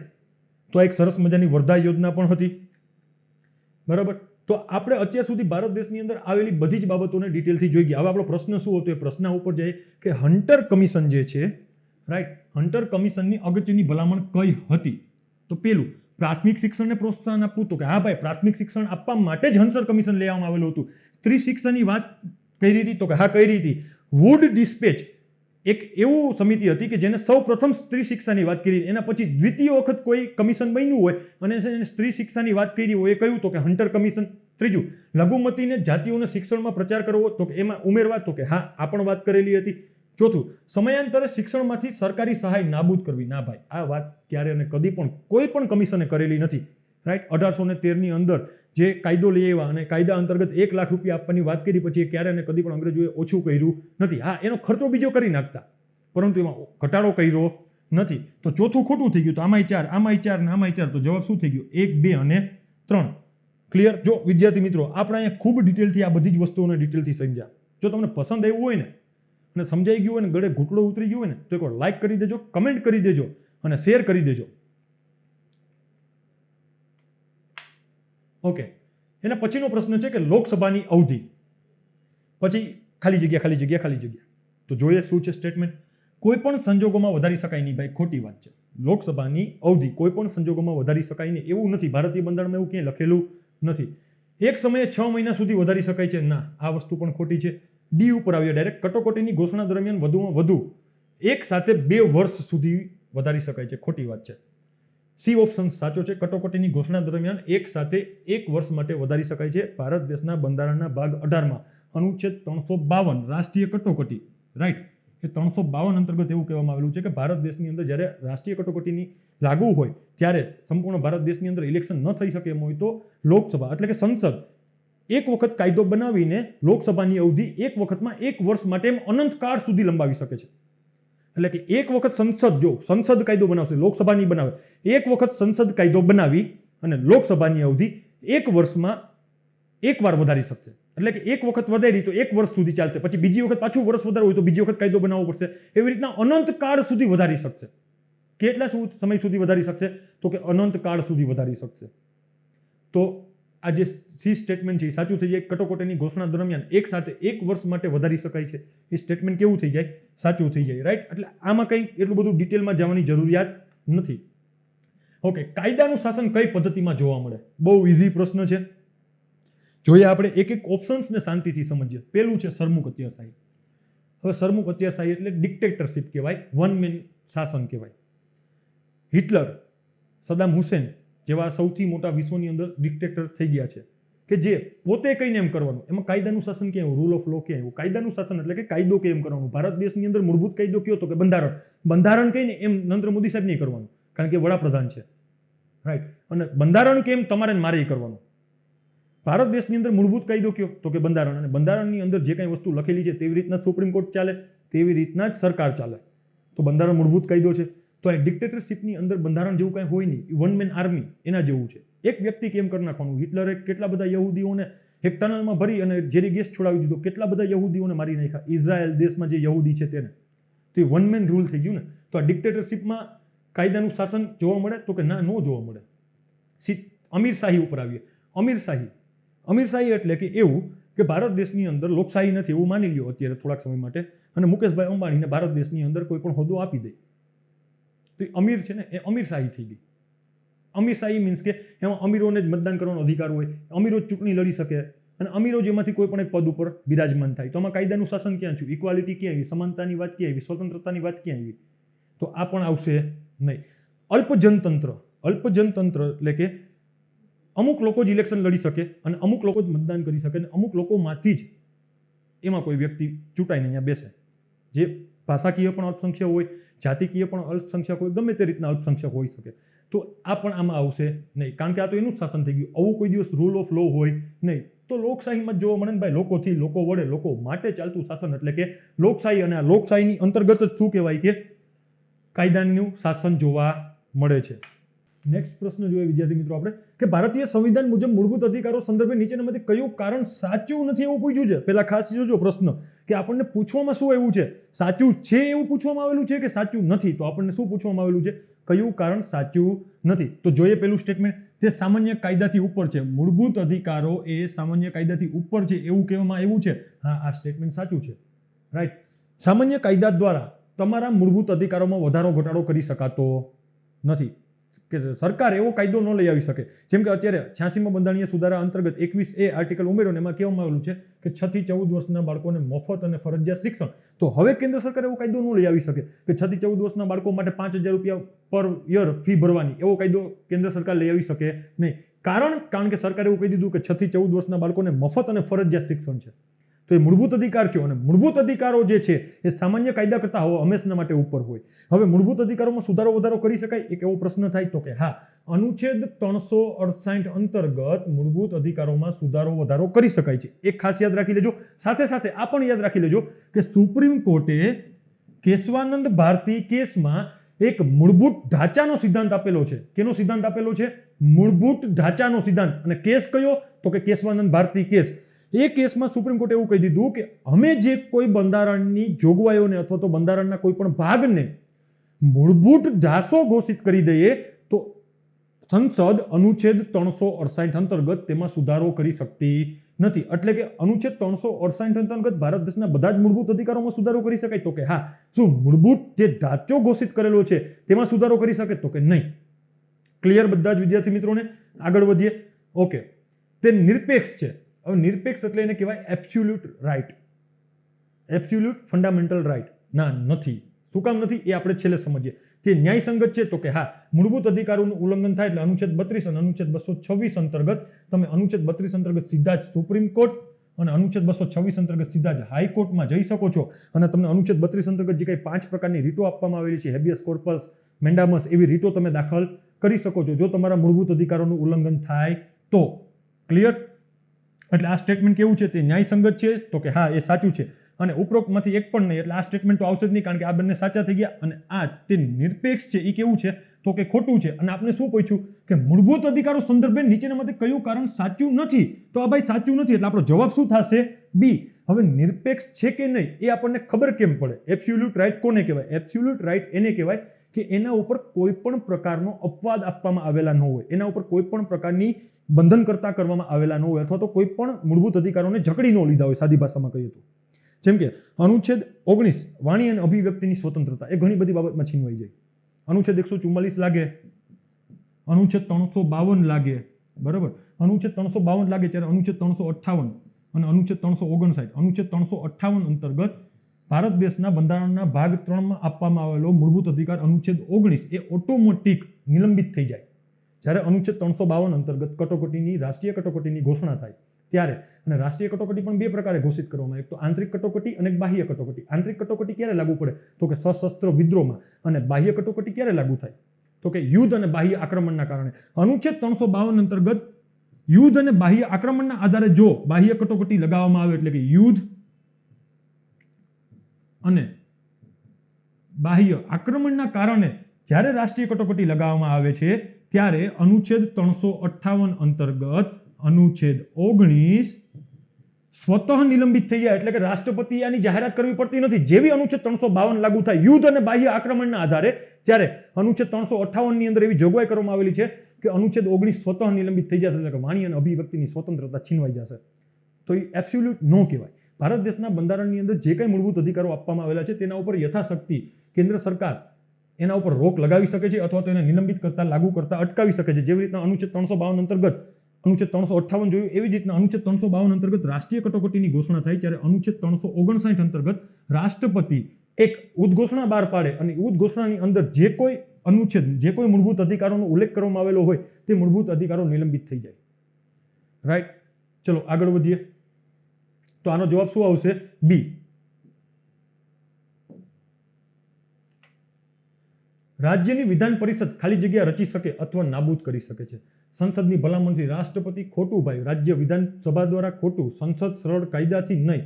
તો એક સરસ મજાની વર્ધા યોજના પણ હતી. બરાબર. તો આપણે અત્યાર સુધી ભારત દેશની અંદર આવેલી બધી જ બાબતોને ડિટેલથી જોઈ ગયા. હવે આપણો પ્રશ્ન શું હતો? એ પ્રશ્ન ઉપર જાય કે હન્ટર કમિશન જે છે, રાઈટ, હન્ટર કમિશનની અગત્યની ભલામણ કઈ હતી? તો પેલું, પ્રાથમિક શિક્ષણને પ્રોત્સાહન આપવું. તો કે હા ભાઈ, પ્રાથમિક શિક્ષણ આપવા માટે જ હન્ટર કમિશન લેવામાં આવેલું હતું. સ્ત્રી શિક્ષણની વાત કરી હતી? તો કે હા કરી હતી. વુડ ડિસ્પેચ એક એવું સમિતિ હતી કે જેને સૌ પ્રથમ સ્ત્રી શિક્ષાની વાત કરી. એના પછી દ્વિતીય વખત કોઈ કમિશન બન્યું હોય અને એને સ્ત્રી શિક્ષાની વાત કરી હોય એ કયું? તો કે હન્ટર કમિશન. ત્રીજું, લઘુમતીને જાતિઓને શિક્ષણમાં પ્રચાર કરવો. તો કે એમાં ઉમેરવા. તો કે હા, આ પણ વાત કરેલી હતી. ચોથું, સમયાંતરે શિક્ષણમાંથી સરકારી સહાય નાબૂદ કરવી. ના ભાઈ, આ વાત ક્યારે અને કદી પણ કોઈ પણ કમિશને કરેલી નથી. રાઈટ. 1813 ની અંદર જે કાયદો લઈ આવ્યા અને કાયદા અંતર્ગત 1 લાખ રૂપિયા આપવાની વાત કરી પછી એ ક્યારે અને કદી પણ અંગ્રેજોએ ઓછું કર્યું નથી. હા, એનો ખર્ચો બીજો કરી નાખતા પરંતુ એમાં ઘટાડો કર્યો નથી. તો ચોથું ખોટું થઈ ગયું. તો આમાંય 4, આમાંય 4 ને આમાંય 4. તો જવાબ શું થઈ ગયો? 1, 2 અને 3. ક્લિયર? જો વિદ્યાર્થી મિત્રો આપણે અહીંયા ખૂબ ડિટેલથી આ બધી જ વસ્તુઓને ડિટેલથી સમજ્યા. જો તમને પસંદ આવ્યું હોય ને અને સમજાઈ ગયું હોય ને, ગળે ઘૂંટડો ઉતરી ગયો હોય ને, તો એકવાર લાઈક કરી દેજો, કમેન્ટ કરી દેજો અને શેર કરી દેજો. ઓકે, એના પછીનો પ્રશ્ન છે કે લોકસભાની અવધિ. પછી ખાલી જગ્યા. તો જોઈએ શું છે સ્ટેટમેન્ટ. કોઈ પણ સંજોગોમાં વધારી શકાય નહીં. ભાઈ ખોટી વાત છે. લોકસભાની અવધિ કોઈ પણ સંજોગોમાં વધારી શકાય નહીં એવું નથી. ભારતીય બંધારણમાં એવું ક્યાંય લખેલું નથી. એક સમયે 6 મહિના સુધી વધારી શકાય છે, ના, આ વસ્તુ પણ ખોટી છે. ડી ઉપર આવ્યા ડાયરેક્ટ. કટોકટીની ઘોષણા દરમિયાન વધુમાં વધુ એક સાથે 2 વર્ષ સુધી વધારી શકાય છે, ખોટી વાત છે. સી ઓપ્શન સાચો છે. કટોકટીની ઘોષણા દરમિયાન એક સાથે 1 વર્ષ માટે વધારી શકાય છે. ભારત દેશના બંધારણના ભાગ 18માં અનુચ્છેદ 352 રાષ્ટ્રીય કટોકટી, રાઈટ, એ 352 અંતર્ગત એવું કહેવામાં આવેલું છે કે ભારત દેશની અંદર જ્યારે રાષ્ટ્રીય કટોકટીની લાગુ હોય ત્યારે સંપૂર્ણ ભારત દેશની અંદર ઇલેક્શન ન થઈ શકે એમ હોય તો લોકસભા એટલે કે સંસદ એક વખત કાયદો બનાવીને લોકસભાની અવધિ એક વખતમાં 1 વર્ષ માટે એમ અનંતકાળ સુધી લંબાવી શકે છે. એટલે કે એક વખત સંસદ કાયદો બનાવશે, લોકસભા નહીં બનાવે, એક વખત સંસદ કાયદો બનાવી અને લોકસભાની અવધિ 1 વર્ષમાં 1 વાર વધારી શકશે. એટલે કે એક વખત વધારી તો 1 વર્ષ સુધી ચાલશે, પછી બીજી વખત પાછું વર્ષ વધારવું હોય તો બીજી વખત કાયદો બનાવવો પડશે. એવી રીતના અનંતકાળ સુધી વધારી શકશે. કેટલા સમય સુધી વધારી શકશે? તો કે અનંતકાળ સુધી વધારી શકશે. તો આ જે સી સ્ટેટમેન્ટ છે એ સાચું થઈ જાય. કટોકટીની ઘોષણા દરમિયાન એક સાથે 1 વર્ષ માટે વધારી શકાય છે, એ સ્ટેટમેન્ટ કેવું થઈ જાય? સાચું થઈ જાય, રાઈટ. એટલે આમાં કંઈ એટલું બધું ડિટેલમાં જવાની જરૂરિયાત નથી. ઓકે, કાયદાનું શાસન કઈ પદ્ધતિમાં જોવા મળે? બહુ ઇઝી પ્રશ્ન છે. જોઈએ આપણે એક ઓપ્શન્સને શાંતિથી સમજીએ. પહેલું છે સરમુખ અત્યારશાહી. હવે સરમુખ અત્યારશાહી એટલે ડિક્ટેટરશિપ કહેવાય, વન મેન શાસન કહેવાય. હિટલર, સદામ હુસેન જેવા સૌથી મોટા વિશ્વની અંદર ડિક્ટેટર થઈ ગયા છે કે જે પોતે કહીને એમ કરવાનું. એમાં કાયદાનું શાસન ક્યાં આવ્યું? રૂલ ઓફ લો ક્યાં આવ્યું? કાયદાનું શાસન એટલે કે કાયદો કેમ કરવાનું. ભારત દેશની અંદર મૂળભૂત કાયદો કયો તો કે બંધારણ. બંધારણ કહીને એમ નરેન્દ્ર મોદી સાહેબ નહીં કરવાનું, કારણ કે વડાપ્રધાન છે, રાઈટ. અને બંધારણ કેમ તમારે મારે કરવાનું. ભારત દેશની અંદર મૂળભૂત કાયદો કયો તો કે બંધારણ. અને બંધારણની અંદર જે કાંઈ વસ્તુ લખેલી છે તેવી રીતના સુપ્રીમ કોર્ટ ચાલે, તેવી રીતના જ સરકાર ચાલે. તો બંધારણ મૂળભૂત કાયદો છે. તો આ ડિક્ટેટરશિપની અંદર બંધારણ જેવું કાંઈ હોય નહીં, વન મેન આર્મી એના જેવું છે. એક વ્યક્તિ કેમ કરી નાખવાનું. હિટલરે કેટલા બધા યહૂદીઓને એક ટનલમાં ભરી અને ઝેરી ગેસ છોડાવી દીધો, કેટલા બધા યહૂદીઓને મારી નાખ્યા, ઇઝરાયલ દેશમાં જે યહૂદી છે તેને. તો એ વન મેન રૂલ થઈ ગયું ને. તો આ ડિક્ટેટરશિપમાં કાયદાનું શાસન જોવા મળે તો કે ના, ન જોવા મળે. અમીરશાહી ઉપર આવીએ. અમીરશાહી એટલે કે એવું કે ભારત દેશની અંદર લોકશાહી નથી એવું માની લ્યો અત્યારે થોડાક સમય માટે, અને મુકેશભાઈ અંબાણીને ભારત દેશની અંદર કોઈ પણ હોદ્દો આપી દે તો અમીર છે ને એ અમીરશાહી થઈ ગઈ. અમીરશાહી મીન્સ કે એમાં અમીરોને જ મતદાન કરવાનો અધિકાર હોય, અમીરો જ ચૂંટણી લડી શકે અને અમીરો જેમાંથી કોઈ પણ એક પદ ઉપર બિરાજમાન થાય. તો આમાં કાયદાનું શાસન ક્યાં થયું? ઇક્વાલિટી ક્યાં આવી? સમાનતાની વાત ક્યાં આવી? સ્વતંત્રતાની વાત ક્યાં આવી? તો આ પણ આવશે નહીં. અલ્પજનતંત્ર એટલે કે અમુક લોકો જ ઇલેક્શન લડી શકે અને અમુક લોકો જ મતદાન કરી શકે અને અમુક લોકોમાંથી જ એમાં કોઈ વ્યક્તિ ચૂંટાઈને અહીંયા બેસે, જે ભાષાકીય પણ અલ્પસંખ્યક હોય, જાતિકીય પણ અલ્પસંખ્યક હોય, ગમે તે રીતના અલ્પસંખ્યક હોઈ શકે. તો આ પણ આમાં આવશે નહીં, કારણ કે આ તો એનું જ શાસન થઈ ગયું. આવું કોઈ દિવસ રૂલ ઓફ લો હોય નહીં. તો લોકશાહીમાં જોવા મળે ને ભાઈ, લોકોથી, લોકો વડે, લોકો માટે ચાલતું શાસન એટલે કે લોકશાહી. અને આ લોકશાહીની અંતર્ગત જ શું કહેવાય કે કાયદાનું શાસન જોવા મળે છે. નેક્સ્ટ પ્રશ્ન જોઈએ વિદ્યાર્થી મિત્રો આપણે કે ભારતીય સંવિધાન મુજબ મૂળભૂત અધિકારો સંદર્ભે નીચેનામાંથી કયું કારણ સાચું નથી એવું પૂછ્યું છે. પહેલા ખાસ જોજો પ્રશ્ન કે આપણને પૂછવામાં શું એવું છે, સાચું છે એવું પૂછવામાં આવેલું છે કે સાચું નથી. તો આપણને શું પૂછવામાં આવેલું છે? કયું કારણ સાચું નથી. તો જોઈએ પેલું સ્ટેટમેન્ટ, જે સામાન્ય કાયદાથી ઉપર છે. મૂળભૂત અધિકારો એ સામાન્ય કાયદાથી ઉપર છે એવું કહેવામાં આવ્યું છે. હા, આ સ્ટેટમેન્ટ સાચું છે, રાઈટ. સામાન્ય કાયદા દ્વારા તમારા મૂળભૂત અધિકારોમાં વધારો ઘટાડો કરી શકાતો નથી. કે સરકાર એવો કાયદો ન લઈ આવી શકે. જેમ કે અત્યારે 86માં બંધારણીય સુધારા અંતર્ગત 21A આર્ટિકલ ઉમેરો ને એમાં કહેવામાં આવેલું છે કે 6 થી 14 વર્ષના બાળકોને મફત અને ફરજિયાત શિક્ષણ. તો હવે કેન્દ્ર સરકાર એવો કાયદો ન લઈ આવી શકે કે 6 થી 14 વર્ષના બાળકો માટે 5,000 રૂપિયા પર યર ફી ભરવાની. એવો કાયદો કેન્દ્ર સરકાર લઈ આવી શકે નહીં. કારણ કે સરકારે એવું કહી દીધું કે 6 થી 14 વર્ષના બાળકોને મફત અને ફરજિયાત શિક્ષણ છે. તો એ મૂળભૂત અધિકાર છે અને મૂળભૂત અધિકારો જે છે એ સામાન્ય કાયદા કરતા હંમેશા માટે ઉપર હોય. હવે મૂળભૂત અધિકારોમાં સુધારો વધારો કરી શકાય? એક એવો પ્રશ્ન થાય તો કે હા, અનુચ્છેદ 368 અંતર્ગત મૂળભૂત અધિકારોમાં સુધારો વધારો કરી શકાય છે. એક ખાસ યાદ રાખી લેજો. સાથે સાથે આ પણ યાદ રાખી લેજો કે સુપ્રીમ કોર્ટે કેશવાનંદ ભારતી કેસમાં એક મૂળભૂત ઢાંચાનો સિદ્ધાંત આપેલો છે. કેનો સિદ્ધાંત આપેલો છે? મૂળભૂત ઢાંચાનો સિદ્ધાંત. અને કેસ કયો? તો કે કેશવાનંદ ભારતી કેસ. એ કેસમાં સુપ્રીમ કોર્ટે એવું કહી દીધું કે અમે જે કોઈ બંધારણની જોગવાઈઓને અથવા તો બંધારણના કોઈ પણ ભાગને મૂળભૂત ઢાંચો ઘોષિત કરી દઈએ તો સંસદ અનુચ્છેદ 368 અંતર્ગત તેમાં સુધારો કરી શકતી નથી. એટલે કે અનુચ્છેદ 368 અંતર્ગત ભારત દેશના બધા જ મૂળભૂત અધિકારોમાં સુધારો કરી શકાય? તો કે હા. શું મૂળભૂત જે ઢાંચો ઘોષિત કરેલો છે તેમાં સુધારો કરી શકે? તો કે નહીં. ક્લિયર બધા જ વિદ્યાર્થી મિત્રોને? આગળ વધીએ. ઓકે, તે નિરપેક્ષ છે. હવે નિરપેક્ષ એટલે એને કહેવાય absolute right, absolute fundamental right. ના, નથી. શું કામ નથી એ આપણે છેલ્લે સમજીએ. તે ન્યાયસંગત છે? તો કે હા. મૂળભૂત અધિકારોનું ઉલ્લંઘન થાય એટલે અનુચ્છેદ 32 અને અનુચ્છેદ 226 અંતર્ગત તમે અનુચ્છેદ 32 અંતર્ગત સીધા જ સુપ્રીમ કોર્ટ અને અનુચ્છેદ 226 અંતર્ગત સીધા જ હાઈકોર્ટમાં જઈ શકો છો. અને તમને અનુચ્છેદ 32 અંતર્ગત જે કંઈ 5 પ્રકારની રીતો આપવામાં આવેલી છે, હેબિયસ કોર્પસ, મેન્ડામસ, એવી રીતો તમે દાખલ કરી શકો છો જો તમારા મૂળભૂત અધિકારોનું ઉલ્લંઘન થાય તો. ક્લિયર? એટલે આ સ્ટેટમેન્ટ કેવું છે? તે ન્યાયસંગત છે? તો કે હા, એ સાચું છે. અને ઉપરોક્તમાંથી એક પણ નહીં, એટલે આ સ્ટેટમેન્ટ તો આવશે જ નહીં, કારણ કે આ બંને સાચા થઈ ગયા. અને આ તે નિરપેક્ષ છે એ કેવું છે? તો કે ખોટું છે. અને આપણે શું પૂછ્યું કે મૂળભૂત અધિકારો સંદર્ભે નીચેનામાંથી કયું કારણ સાચું નથી? તો આ ભાઈ સાચું નથી, એટલે આપણો જવાબ શું થશે? બી. હવે નિરપેક્ષ છે કે નહીં એ આપણને ખબર કેમ પડે? એબ્સોલ્યુટ રાઇટ કોને કહેવાય? એબ્સોલ્યુટ રાઇટ એને કહેવાય કે એના ઉપર કોઈ પણ પ્રકારનો અપવાદ આપવામાં આવેલા ન હોય, એના ઉપર કોઈ પણ પ્રકારની બંધનકર્તા કરવામાં આવેલા ન હોય, અથવા તો કોઈ પણ મૂળભૂત અધિકારોને જકડી ન લીધા હોય, સાદી ભાષામાં કહીએ તો. જેમ કે અનુચ્છેદ 19 વાણી અને અભિવ્યક્તિની સ્વતંત્રતા, એ ઘણી બધી બાબતમાં છીનવાઈ જાય. અનુચ્છેદ 144 લાગે, અનુચ્છેદ 352 લાગે, બરાબર? અનુચ્છેદ 352 લાગે ત્યારે અનુચ્છેદ 358 અને અનુચ્છેદ 359, અનુચ્છેદ 358 અંતર્ગત ભારત દેશના બંધારણના ભાગ 3માં આપવામાં આવેલો મૂળભૂત અધિકાર અનુચ્છેદ 19 એ ઓટોમેટિક નિલંબિત થઈ જાય જ્યારે અનુચ્છેદ 352 અંતર્ગત કટોકટીની, રાષ્ટ્રીય કટોકટીની ઘોષણા થાય ત્યારે. અને રાષ્ટ્રીય કટોકટી પણ બે પ્રકારે ઘોષિત કરવામાં આવે, એક તો આંતરિક કટોકટી અને એક બાહ્ય કટોકટી. આંતરિક કટોકટી ક્યારે લાગુ પડે? તો કે સશસ્ત્ર વિદ્રોહમાં. અને બાહ્ય કટોકટી ક્યારે લાગુ થાય? તો કે યુદ્ધ અને બાહ્ય આક્રમણના કારણે. અનુચ્છેદ 352 અંતર્ગત યુદ્ધ અને બાહ્ય આક્રમણના આધારે જો બાહ્ય કટોકટી લગાવવામાં આવે, એટલે કે યુદ્ધ અને બાહ્ય આક્રમણના કારણે જ્યારે રાષ્ટ્રીય કટોકટી લગાવવામાં આવે છે ત્યારે અનુચ્છેદ 358 અંતર્ગત અનુચ્છેદ 19 સ્વતઃ નિલંબિત થઈ જાય. એટલે કે રાષ્ટ્રપતિએ આની જાહેરાત કરવી પડતી નથી. જેવી અનુચ્છેદ 352 લાગુ થાય યુદ્ધ અને બાહ્ય આક્રમણના આધારે, ત્યારે અનુચ્છેદ 358 ની અંદર એવી જોગવાઈ કરવામાં આવેલી છે કે અનુચ્છેદ 19 સ્વતઃ નિલંબિત થઈ જશે, એટલે કે વાણી અને અભિવ્યક્તિની સ્વતંત્રતા છીનવાઈ જશે. તો એ એબ્સોલ્યુટ નો કહેવાય. ભારત દેશના બંધારણની અંદર જે કંઈ મૂળભૂત અધિકારો આપવામાં આવેલા છે તેના ઉપર યથાશક્તિ કેન્દ્ર સરકાર એના ઉપર રોક લગાવી શકે છે અથવા તો એને નિલંબિત કરતા, લાગુ કરતા અટકાવી શકે છે. જેવી રીતના અનુચ્છેદ 352 અંતર્ગત અનુચ્છેદ 358 જોયું, એવી જ રીતના અનુચ્છેદ 352 અંતર્ગત રાષ્ટ્રીય કટોકટીની ઘોષણા થાય ત્યારે અનુચ્છેદ 359 અંતર્ગત રાષ્ટ્રપતિ એક ઉદ્ઘોષણા બહાર પાડે અને ઉદ્ઘોષણાની અંદર જે કોઈ અનુચ્છેદ, જે કોઈ મૂળભૂત અધિકારોનો ઉલ્લેખ કરવામાં આવેલો હોય તે મૂળભૂત અધિકારો નિલંબિત થઈ જાય. રાઈટ? ચલો આગળ વધીએ. તો આનો જવાબ શું આવશે? બી. રાજ્યની વિધાન પરિષદ ખાલી જગ્યા રચી શકે અથવા નાબૂદ કરી શકે છે. સંસદની ભલામણથી રાષ્ટ્રપતિ. ખોટું ભાઈ. રાજ્ય વિધાનસભા દ્વારા ખોટું. સંસદ સરળ કાયદાથી નહીં.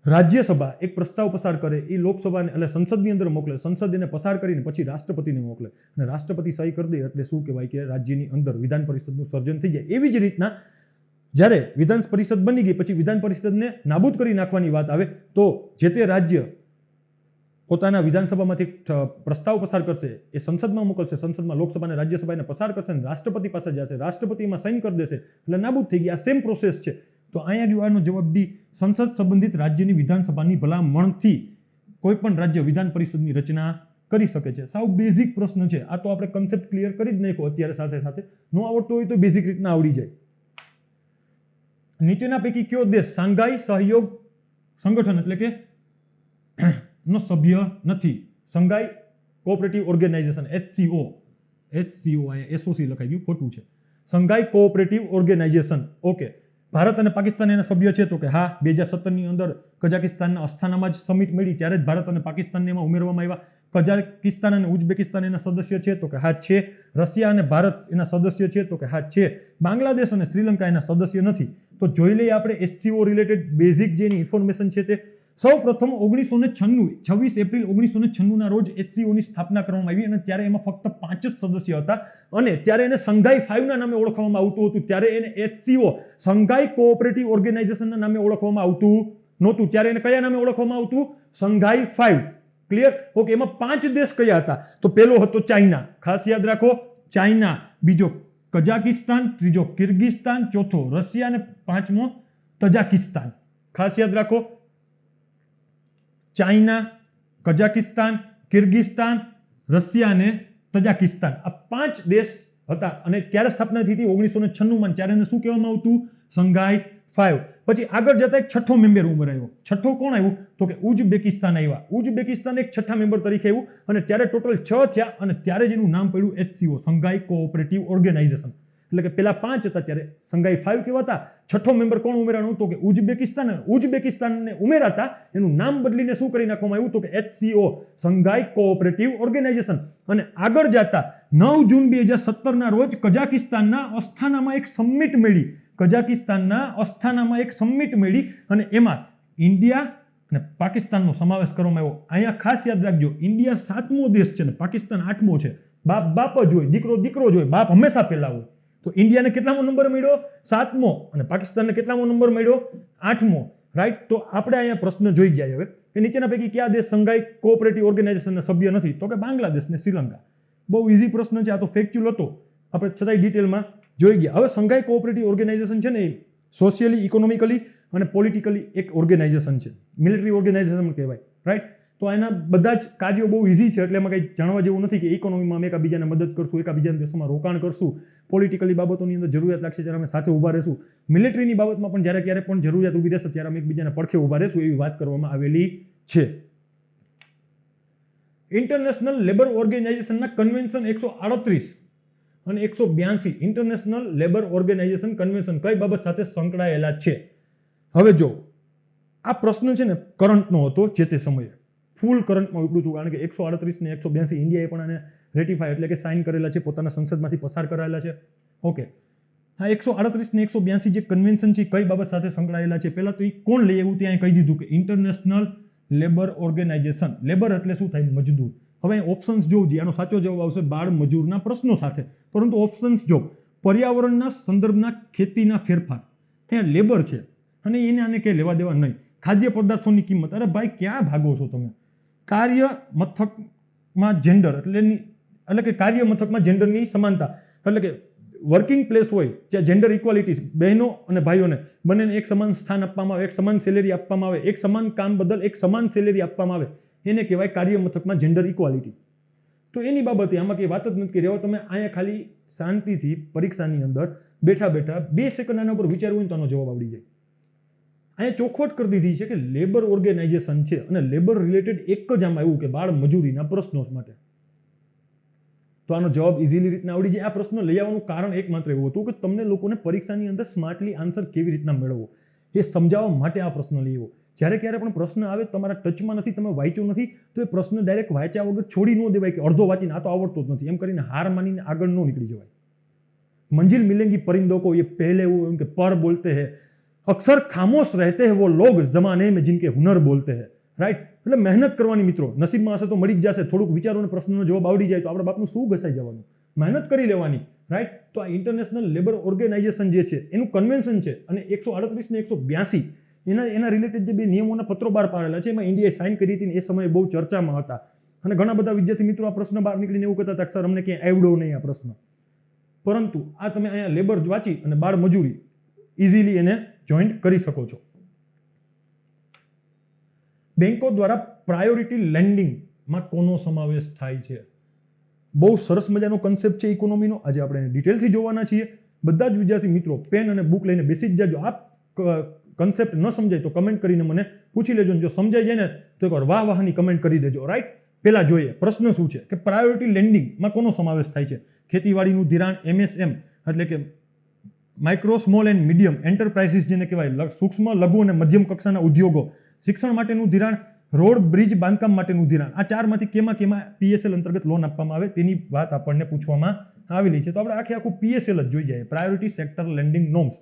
રાજ્યસભા એક પ્રસ્તાવ પસાર કરે, એ લોકસભાને એટલે સંસદની અંદર મોકલે, સંસદ એને પસાર કરીને પછી રાષ્ટ્રપતિને મોકલે અને રાષ્ટ્રપતિ સહી કરી દે એટલે શું કહેવાય કે રાજ્યની અંદર વિધાન પરિષદનું સર્જન થઈ જાય. એવી જ રીતના જ્યારે વિધાન પરિષદ બની ગઈ પછી વિધાન પરિષદને નાબૂદ કરી નાખવાની વાત આવે તો જે તે રાજ્ય પોતાના વિધાનસભામાંથી પ્રસ્તાવ પસાર કરશે, એ સંસદમાં મોકલશે, સંસદમાં લોકસભા અને રાજ્યસભાને પસાર કરશે અને રાષ્ટ્રપતિ પાસે જશે, રાષ્ટ્રપતિમાં સાઇન કરી દેશે એટલે નાબૂદ થઈ ગયા. સેમ પ્રોસેસ છે. તો અહીંયા આનો જવાબ ડી. સંસદ સંબંધિત રાજ્યની વિધાનસભાની ભલામણથી કોઈ પણ રાજ્ય વિધાન પરિષદની રચના કરી શકે છે. સાવ બેઝિક પ્રશ્ન છે આ. તો આપણે કન્સેપ્ટ ક્લિયર કરી જ નાખ્યો અત્યારે સાથે સાથે. ન આવડતો હોય તો બેઝિક રીતના આવડી જાય. નીચેના પૈકી કયો દેશ શાંઘાઈ સહયોગ સંગઠન એટલે કે નો સભ્ય નથી? Shanghai cooperative organization, SCO. અહીંયા SOC લખાઈ ગયું, ખોટું છે. Shanghai cooperative organization. Okay. Bharat અને પાકિસ્તાન એના સભ્ય છે? તો કે હા. 2017 ની અંદર કઝાકિસ્તાનના અસ્થાનામાં જ સમિટ મળી ત્યારે જ ભારત અને પાકિસ્તાનને એમાં ઉમેરવામાં આવ્યા. કઝાકિસ્તાન અને ઉઝબેકિસ્તાન એના સદસ્ય છે? તો કે હા છે. રશિયા અને ભારત એના સદસ્ય છે? તો કે હા છે. બાંગ્લાદેશ અને શ્રીલંકા એના સદસ્ય નથી. તો જોઈ લઈએ આપણે SCO રિલેટેડ બેઝિક જે ઇન્ફોર્મેશન છે તે. સૌ પ્રથમ 26 એપ્રિલ 1996 ના રોજ HCO ની સ્થાપના કરવામાં આવી અને ત્યારે એમાં ફક્ત 5 જ સદસ્ય હતા અને ત્યારે એને સંઘાઈ 5 ના નામે ઓળખવામાં આવતું હતું. ત્યારે એને HCO સંઘાઈ કોઓપરેટિવ ઓર્ગેનાઇઝેશનના નામે ઓળખવામાં આવતું નહોતું. ત્યારે એને કયા નામે ઓળખવામાં આવતું? સંઘાઈ 5. ક્લિયર? ઓકે. એમાં 5 દેશ કયા હતા? તો પહેલો હતો ચાઇના, ખાસ યાદ રાખો, ચાઇના. બીજો કઝાકિસ્તાન, ત્રીજો કિર્ગિસ્તાન, ચોથો રશિયા અને પાંચમો તજાકિસ્તાન. ખાસ યાદ રાખો, ચાઇના, કઝાકિસ્તાન, કિર્ગિસ્તાન, રશિયા અને તજાકિસ્તાન. આ 5 દેશ હતા અને ક્યારે સ્થાપના થઈ હતી? 1996 માં. ત્યારે એને શું કહેવામાં આવતું? સંઘાઈ 5. પછી આગળ જતા એક છઠ્ઠો મેમ્બર ઉભો આવ્યો. છઠ્ઠો કોણ આવ્યું? તો કે ઉઝબેકિસ્તાન આવ્યા. ઉઝબેકિસ્તાન એક છઠ્ઠા મેમ્બર તરીકે આવ્યું અને ત્યારે ટોટલ 6 થયા અને ત્યારે જ એનું નામ પડ્યું HCO, સંઘાઈ કોઓપરેટિવ ઓર્ગેનાઇઝેશન. એટલે કે પેલા 5 હતા ત્યારે સંઘાઈ 5 કહેવાતા. છઠ્ઠો મેમ્બર કોણ ઉમેરાણું? તો કે ઉઝબેકિસ્તાન. ઉઝબેકિસ્તાનને ઉમેરાતા એનું નામ બદલીને શું કરી નાખવામાં આવ્યું? તો કે HCO, સંઘાઈ કોઓપરેટિવ ઓર્ગેનાઇઝેશન. અને આગળ જતા 9 જૂન 2017 ના રોજ કઝાકિસ્તાનના અસ્થાનામાં એક સમિટ મળી. કઝાકિસ્તાનના અસ્થાનામાં એક સમિટ મળી અને એમાં ઇન્ડિયા અને પાકિસ્તાનનો સમાવેશ કરવામાં આવ્યો. અહીંયા ખાસ યાદ રાખજો, ઇન્ડિયા 7મો દેશ છે ને પાકિસ્તાન 8મો છે. બાપ જ હોય, દીકરો જ હોય, બાપ હંમેશા પહેલા હોય. તો ઇન્ડિયાને કેટલામો નંબર મળ્યો? 7મો. અને પાકિસ્તાનને કેટલામો નંબર મળ્યો? 8મો. રાઈટ? તો આપણે અહીંયા પ્રશ્ન જોઈ ગયા હવે કે નીચેના પૈકી કયા દેશ સંઘાઈ કોઓપરેટિવ ઓર્ગેનાઇઝેશનના સભ્ય નથી? તો કે બાંગ્લાદેશ ને શ્રીલંકા. બહુ ઇઝી પ્રશ્ન છે આ, તો ફેક્ચ્યુઅલ હતો, આપણે છતાંય ડિટેલમાં જોઈ ગયા. હવે સંઘાઈ કોઓપરેટિવ ઓર્ગેનાઇઝેશન છે ને એ સોશિયલી, ઇકોનોમિકલી અને પોલિટિકલી એક ઓર્ગેનાઇઝેશન છે. મિલિટરી ઓર્ગેનાઇઝેશન કહેવાય. રાઈટ? તો એના બધા જ કાર્યો બહુ ઇઝી છે, એટલે એમાં કંઈ જાણવા જેવું નથી કે ઇકોનોમીમાં અમે એકાબીજાને મદદ કરશું, એકાબીજાના દેશોમાં રોકાણ કરશું, પોલિટિકલી બાબતોની અંદર જરૂરિયાત લાગશે ત્યારે અમે સાથે ઊભા રહેશું, મિલિટરીની બાબતમાં પણ જ્યારે ક્યારે પણ જરૂરિયાત ઊભી રહેશે ત્યારે અમે એકબીજાને પડખે ઊભા રહેશું, એવી વાત કરવામાં આવેલી છે. ઇન્ટરનેશનલ લેબર ઓર્ગેનાઇઝેશનના કન્વેન્શન 138 અને 182 ઇન્ટરનેશનલ લેબર ઓર્ગેનાઇઝેશન કન્વેન્શન કઈ બાબત સાથે સંકળાયેલા છે? હવે જો આ પ્રશ્ન છે ને કરંટનો હતો, જે તે સમયે ફૂલ કરંટમાં ઉપડ્યું હતું, કારણ કે 138 ને 182 ઇન્ડિયાએ પણ આને રેટિફાઈ એટલે કે સાઇન કરેલા છે, પોતાના સંસદમાંથી પસાર કરાયેલા છે. ઓકે. હા, 138 ને 182 જે કન્વેન્શન છે કઈ બાબત સાથે સંકળાયેલા છે? પહેલા તો એ કોણ લઈ આવ્યું ત્યાં કહી દીધું કે ઇન્ટરનેશનલ લેબર ઓર્ગેનાઇઝેશન. લેબર એટલે શું થાય? મજદૂર. હવે ઓપ્શન્સ જોવું, આનો સાચો જવાબ આવશે બાળ મજૂરના પ્રશ્નો સાથે, પરંતુ ઓપ્શન્સ જો પર્યાવરણના સંદર્ભના ખેતીના ફેરફાર, ત્યાં લેબર છે અને એને આને કંઈ લેવા દેવા નહીં. ખાદ્ય પદાર્થોની કિંમત, અરે ભાઈ ક્યાં ભાગો છો તમે? કાર્ય મથકમાં જેન્ડર એટલે કે કાર્ય મથકમાં જેન્ડરની સમાનતા, એટલે કે વર્કિંગ પ્લેસ હોય જ્યાં જેન્ડર ઇક્વાલિટી, બહેનો અને ભાઈઓને બંનેને એક સમાન સ્થાન આપવામાં આવે, એક સમાન સેલેરી આપવામાં આવે, એક સમાન કામ બદલ એક સમાન સેલેરી આપવામાં આવે, એને કહેવાય કાર્ય મથકમાં જેન્ડર ઇક્વાલિટી. તો એની બાબતે આમાં કંઈ વાત જ નથી કરી. હવે તમે અહીંયા ખાલી શાંતિથી પરીક્ષાની અંદર બેઠા 2 સેકન્ડ આના ઉપર વિચારવું હોય તો આનો જવાબ આવડી જાય. અહીંયા ચોખવટ કરી દીધી છે કે લેબર ઓર્ગેનાઇઝેશન છે અને લેબર રિલેટેડ એક જ આમાં એવું કે બાળ મજૂરીના પ્રશ્નો માટે. તો આનો જવાબ ઇઝીલી રીતના આવડી જાય. આ પ્રશ્ન લઈ આવવાનું કારણ એકમાત્ર એવું હતું કે તમને લોકોને પરીક્ષાની અંદર સ્માર્ટલી આન્સર કેવી રીતના મેળવવો એ સમજાવવા માટે આ પ્રશ્ન લઈ આવ્યો. જ્યારે ક્યારે પણ પ્રશ્ન આવે તમારા ટચમાં નથી, તમે વાંચ્યો નથી, તો એ પ્રશ્ન ડાયરેક્ટ વાંચ્યા વગર છોડી ન દેવાય કે અડધો વાંચીને આ તો આવડતો જ નથી એમ કરીને હાર માનીને આગળ ન નીકળી જવાય. મંजिल मिलेंगी परिंदों को, ये पहले वो उनके पर बोलते हैं, अक्सर खामोश रहते हैं वो लोग जमाने में जिनके हुनर बोलते हैं. રાઈટ? એટલે મહેનત કરવાની મિત્રો, નસીબમાં હશે તો મળી જ જશે. થોડુંક વિચારો અને પ્રશ્નનો જવાબ આવડી જાય તો આપણા બાપનું શું ઘસાઈ જવાનું? મહેનત કરી લેવાની. રાઈટ? તો આ ઇન્ટરનેશનલ લેબર ઓર્ગેનાઇઝેશન જે છે એનું કન્વેન્શન છે અને 138 ને 182 એના રિલેટેડ જે 2 નિયમોના પત્રો બહાર પાડેલા છે એમાં ઇન્ડિયાએ સાઇન કરી હતી ને એ સમયે બહુ ચર્ચામાં હતા અને ઘણા બધા વિદ્યાર્થી મિત્રો આ પ્રશ્ન બહાર નીકળીને એવું કહેતા હતા સર અમને ક્યાંય આવડ્યો નહીં આ પ્રશ્ન. પરંતુ આ તમે અહીંયા લેબર વાંચી અને બાળ મજૂરી ઇઝીલી એને જોઈન્ટ કરી શકો છો. બેંકો દ્વારા પ્રાયોરિટી લેન્ડિંગમાં કોનો સમાવેશ થાય છે? બહુ સરસ મજાનો કન્સેપ્ટ છે ઇકોનોમીનો. આજે આપણે ડિટેલથી જોવાના છીએ. બધા જ વિદ્યાર્થી મિત્રો પેન અને બુક લઈને બેસી જ જાજો. આ કન્સેપ્ટ ન સમજાય તો કમેન્ટ કરીને મને પૂછી લેજો. જો સમજાઈ જાય ને તો એકવાર વાહ વાહની કમેન્ટ કરી દેજો. રાઈટ? પહેલા જોઈએ પ્રશ્ન શું છે કે પ્રાયોરિટી લેન્ડિંગમાં કોનો સમાવેશ થાય છે? ખેતીવાડીનું ધિરાણ, MSM એટલે કે micro small and medium enterprises જેને કહેવાય, સૂક્ષ્મ લઘુ અને મધ્યમ કક્ષાના ઉદ્યોગો, શિક્ષણ માટેનું ધિરાણ, રોડ બ્રિજ બાંધકામ માટેનું ધિરાણ. આ ચારમાંથી કેમાં PSL અંતર્ગત લોન આપવામાં આવે તેની વાત આપણને પૂછવામાં આવેલી છે. તો આપણે આખું PSL જ જોઈ જાય, પ્રાયોરિટી સેક્ટર લેન્ડિંગ નોર્મ્સ.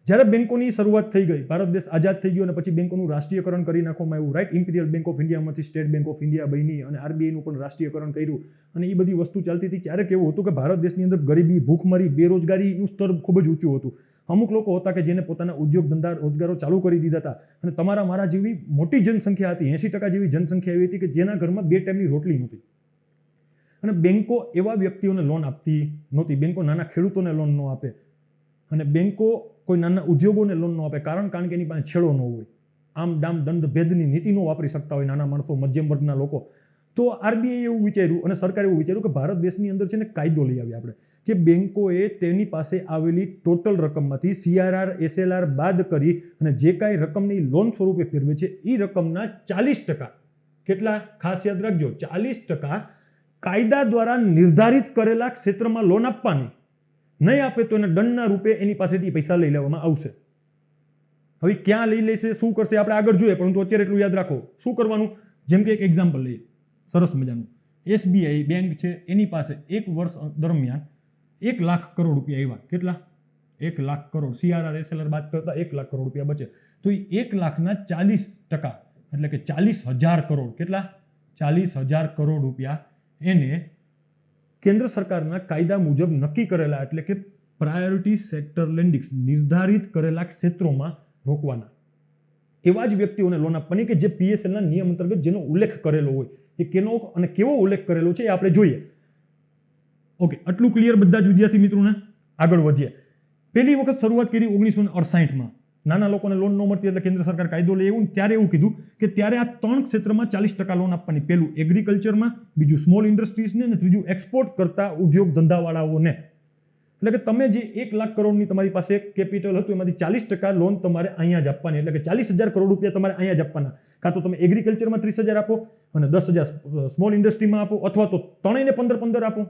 જ્યારે બેંકોની શરૂઆત થઈ ગઈ, ભારત દેશ આઝાદ થઈ ગયો અને પછી બેંકોનું રાષ્ટ્રીયકરણ કરી નાખવામાં આવ્યું, રાઈટ. ઇમ્પિરિયલ બેંક ઓફ ઇન્ડિયામાંથી સ્ટેટ બેંક ઓફ ઇન્ડિયા બની અને આરબીઆઈનું પણ રાષ્ટ્રીયકરણ કર્યું અને એ બધી વસ્તુ ચાલતી હતી. ત્યારે કેવું હતું કે ભારત દેશની અંદર ગરીબી, ભૂખમરી, બેરોજગારીનું સ્તર ખૂબ જ ઊંચું હતું. અમુક લોકો હતા કે જેને પોતાના ઉદ્યોગ ધંધા રોજગારો ચાલુ કરી દીધા હતા અને તમારા મારા જેવી મોટી જનસંખ્યા હતી, 80% જેવી જનસંખ્યા એવી હતી કે જેના ઘરમાં 2 ટાઈમની રોટલી નહોતી. અને બેંકો એવા વ્યક્તિઓને લોન આપતી નહોતી. બેંકો નાના ખેડૂતોને લોન ન આપે અને બેંકો કોઈ નાના ઉદ્યોગોને લોન ન આપે. કારણ કે એની પાસે છેડો ન હોય. આમ દામ દંડ ભેદની નીતિ ન વાપરી શકતા હોય નાના માણસો, મધ્યમ વર્ગના લોકો. તો આરબીઆઈ એવું વિચાર્યું અને સરકારે એવું વિચાર્યું કે ભારત દેશની અંદર છે ને કાયદો લઈ આવ્યા આપણે કે બેંકોએ તેની પાસે આવેલી ટોટલ રકમમાંથી CRR, SLR બાદ કરી અને જે કાંઈ રકમની લોન સ્વરૂપે ફેરવે છે એ રકમના 40%, કેટલા ખાસ યાદ રાખજો, 40% કાયદા દ્વારા નિર્ધારિત કરેલા ક્ષેત્રમાં લોન આપવાની. નહીં આપે તો એને દંડના રૂપે એની પાસેથી પૈસા લઈ લેવામાં આવશે. હવે ક્યાં લઈ લેશે, શું કરશે, આપણે આગળ જોઈએ, પરંતુ અત્યારે એટલું યાદ રાખો. શું કરવાનું? જેમ કે એક એક્ઝામ્પલ લઈએ, સરસ મજાનું. SBI બેંક છે, એની પાસે એક વર્ષ દરમિયાન 1 લાખ કરોડ રૂપિયા આવ્યા. કેટલા? 1 લાખ કરોડ. CRR, SLR બાદ કરતા 1 લાખ કરોડ રૂપિયા બચે. તો એ 1 લાખના 40%, એટલે કે 40,000 કરોડ. કેટલા? 40,000 કરોડ રૂપિયા એને કેન્દ્ર સરકારના કાયદા મુજબ નક્કી કરેલા, એટલે કે પ્રાયોરિટી સેક્ટર લેન્ડિંગ, નિર્ધારિત કરેલા ક્ષેત્રોમાં રોકવાના. એવા જ વ્યક્તિઓને લોન આપવાની કે જે PSLના નિયમ અંતર્ગત જેનો ઉલ્લેખ કરેલો હોય. એ કેનો અને કેવો ઉલ્લેખ કરેલો છે એ આપણે જોઈએ. ઓકે, આટલું ક્લિયર બધા જ વિદ્યાર્થી મિત્રોને? આગળ વધીએ. પહેલી વખત શરૂઆત કરી 1968માં. નાના લોકોને લોન ન મળતી એટલે કેન્દ્ર સરકાર કાયદો લઈ આવ્યું. ત્યારે એવું કીધું કે ત્યારે આ 3 ક્ષેત્રમાં 40% લોન આપવાની. પહેલું એગ્રીકલ્ચરમાં, બીજું સ્મોલ ઇન્ડસ્ટ્રીઝને અને ત્રીજું એક્સપોર્ટ કરતા ઉદ્યોગ ધંધાવાળાઓને. એટલે કે તમે જે 1 લાખ કરોડની તમારી પાસે કેપિટલ હતું એમાંથી 40% લોન તમારે અહીંયા જ આપવાની. એટલે કે 40,000 કરોડ રૂપિયા તમારે અહીંયા જ આપવાના. કાં તો તમે એગ્રીકલ્ચરમાં 30,000 આપો અને 10,000 સ્મોલ ઇન્ડસ્ટ્રીમાં આપો, અથવા તો ત્રણેયને 15-15 આપો.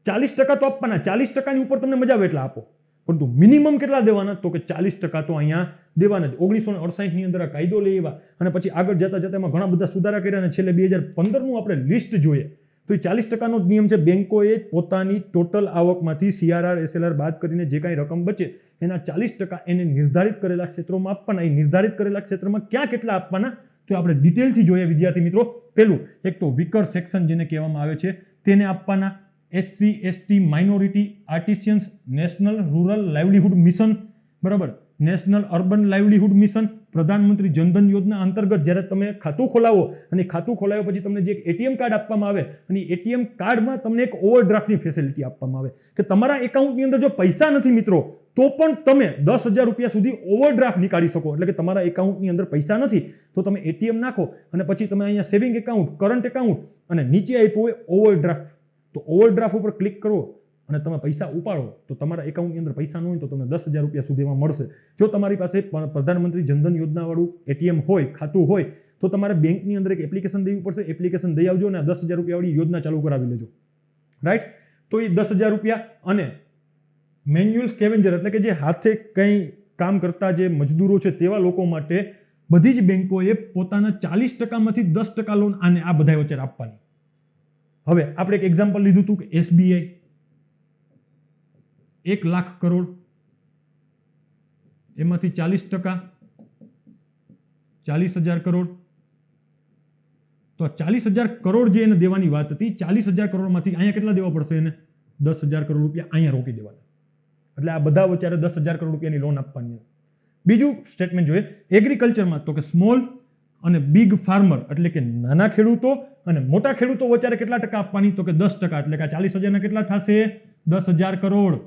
40% તો આપવાના. 40%ની ઉપર તમને મજા આવે એટલા આપો, પરંતુ મિનિમમ કેટલા દેવાના? તો કે 40% તો અહીંયા દેવાના જ. 1968ની અંદર આ કાયદો લઈ આવ્યા અને પછી આગળ જતા એમાં ઘણા બધા સુધારા કર્યા અને છેલ્લે 2015નું આપણે લિસ્ટ જોઈએ તો એ 40%નો જ નિયમ છે. બેંકોએ પોતાની ટોટલ આવકમાંથી CRR, SLR બાદ કરીને જે કાંઈ રકમ બચે એના 40% એને નિર્ધારિત કરેલા ક્ષેત્રોમાં આપવાના. એ નિર્ધારિત કરેલા ક્ષેત્રમાં ક્યાં કેટલા આપવાના તો આપણે ડિટેલથી જોઈએ વિદ્યાર્થી મિત્રો. પહેલું, એક તો વીકર સેક્શન જેને કહેવામાં આવે છે તેને આપવાના. SC, ST, minority, artisans, national rural livelihood mission, બરાબર, national urban livelihood mission, Pradhan Mantri Jan Dhan યોજના અંતર્ગત જ્યારે તમે ખાતું ખોલાવો અને ખાતું ખોલાવ્યા પછી તમને જે ATM કાર્ડ આપવામાં આવે અને ATM કાર્ડમાં તમને એક ઓવરડ્રાફ્ટની ફેસિલિટી આપવામાં આવે કે તમારા એકાઉન્ટની અંદર જો પૈસા નથી મિત્રો તો પણ તમે 10,000 રૂપિયા સુધી ઓવરડ્રાફ્ટ નીકાળી શકો. એટલે કે તમારા એકાઉન્ટની અંદર પૈસા નથી તો તમે ATM નાખો અને પછી તમે અહીંયા સેવિંગ એકાઉન્ટ, કરંટ એકાઉન્ટ અને નીચે આપ્યું હોય ઓવરડ્રાફ્ટ, તો ઓવરડ્રાફ્ટ ઉપર ક્લિક કરો અને તમે પૈસા ઉપાડો તો તમારા એકાઉન્ટની અંદર પૈસા ન હોય તો તમને 10,000 રૂપિયા સુધીમાં મળશે. જો તમારી પાસે પ્રધાનમંત્રી જનધન યોજનાવાળું ATM હોય, ખાતું હોય, તો તમારે બેંકની અંદર એક એપ્લિકેશન દેવી પડશે. એપ્લિકેશન દઈ આવજો અને 10,000 રૂપિયાવાળી યોજના ચાલુ કરાવી લેજો. રાઈટ? તો એ 10,000 રૂપિયા અને મેન્યુઅલ સ્કેવેન્જર એટલે કે જે હાથે કંઈ કામ કરતા જે મજદૂરો છે તેવા લોકો માટે બધી જ બેંકોએ પોતાના 40%માંથી 10% લોન આને આ બધા વચ્ચે આપવાની. હવે આપણે એક એક્ઝામ્પલ લીધું હતું કે SBI 1 લાખ કરોડ, એમાંથી 40%, 40,000 કરોડ. તો 40,000 કરોડ જે એને દેવાની વાત હતી, 40,000 કરોડમાંથી અહીંયા કેટલા દેવા પડશે એને? 10,000 કરોડ રૂપિયા અહીંયા રોકી દેવાના. એટલે આ બધા વચ્ચે 10,000 કરોડ રૂપિયાની લોન આપવાની. બીજું સ્ટેટમેન્ટ જોઈએ એગ્રીકલ્ચરમાં, તો કે સ્મોલ અને બિગ ફાર્મર એટલે કે નાના ખેડૂતો અને મોટા ખેડૂતો વચ્ચે કેટલા ટકા આપવાની? તો કે 10%. એટલે કે 40,000 ના કેટલા થશે? 10,000 કરોડ.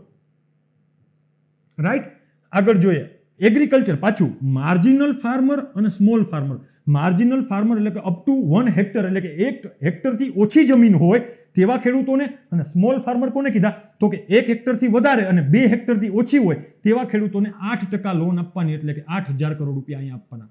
રાઈટ? આગળ જોઈએ એગ્રીકલ્ચર, પાછું માર્જિનલ ફાર્મર અને સ્મોલ ફાર્મર. માર્જિનલ ફાર્મર એટલે કે અપ ટુ 1 હેક્ટર એટલે કે 1 હેક્ટરથી ઓછી જમીન હોય તેવા ખેડૂતોને, અને સ્મોલ ફાર્મર કોને કીધા? તો કે 1 હેક્ટરથી વધારે અને 2 હેક્ટરથી ઓછી હોય તેવા ખેડૂતોને 8% લોન આપવાની. એટલે કે 8,000 કરોડ રૂપિયા અહીંયા આપવાના.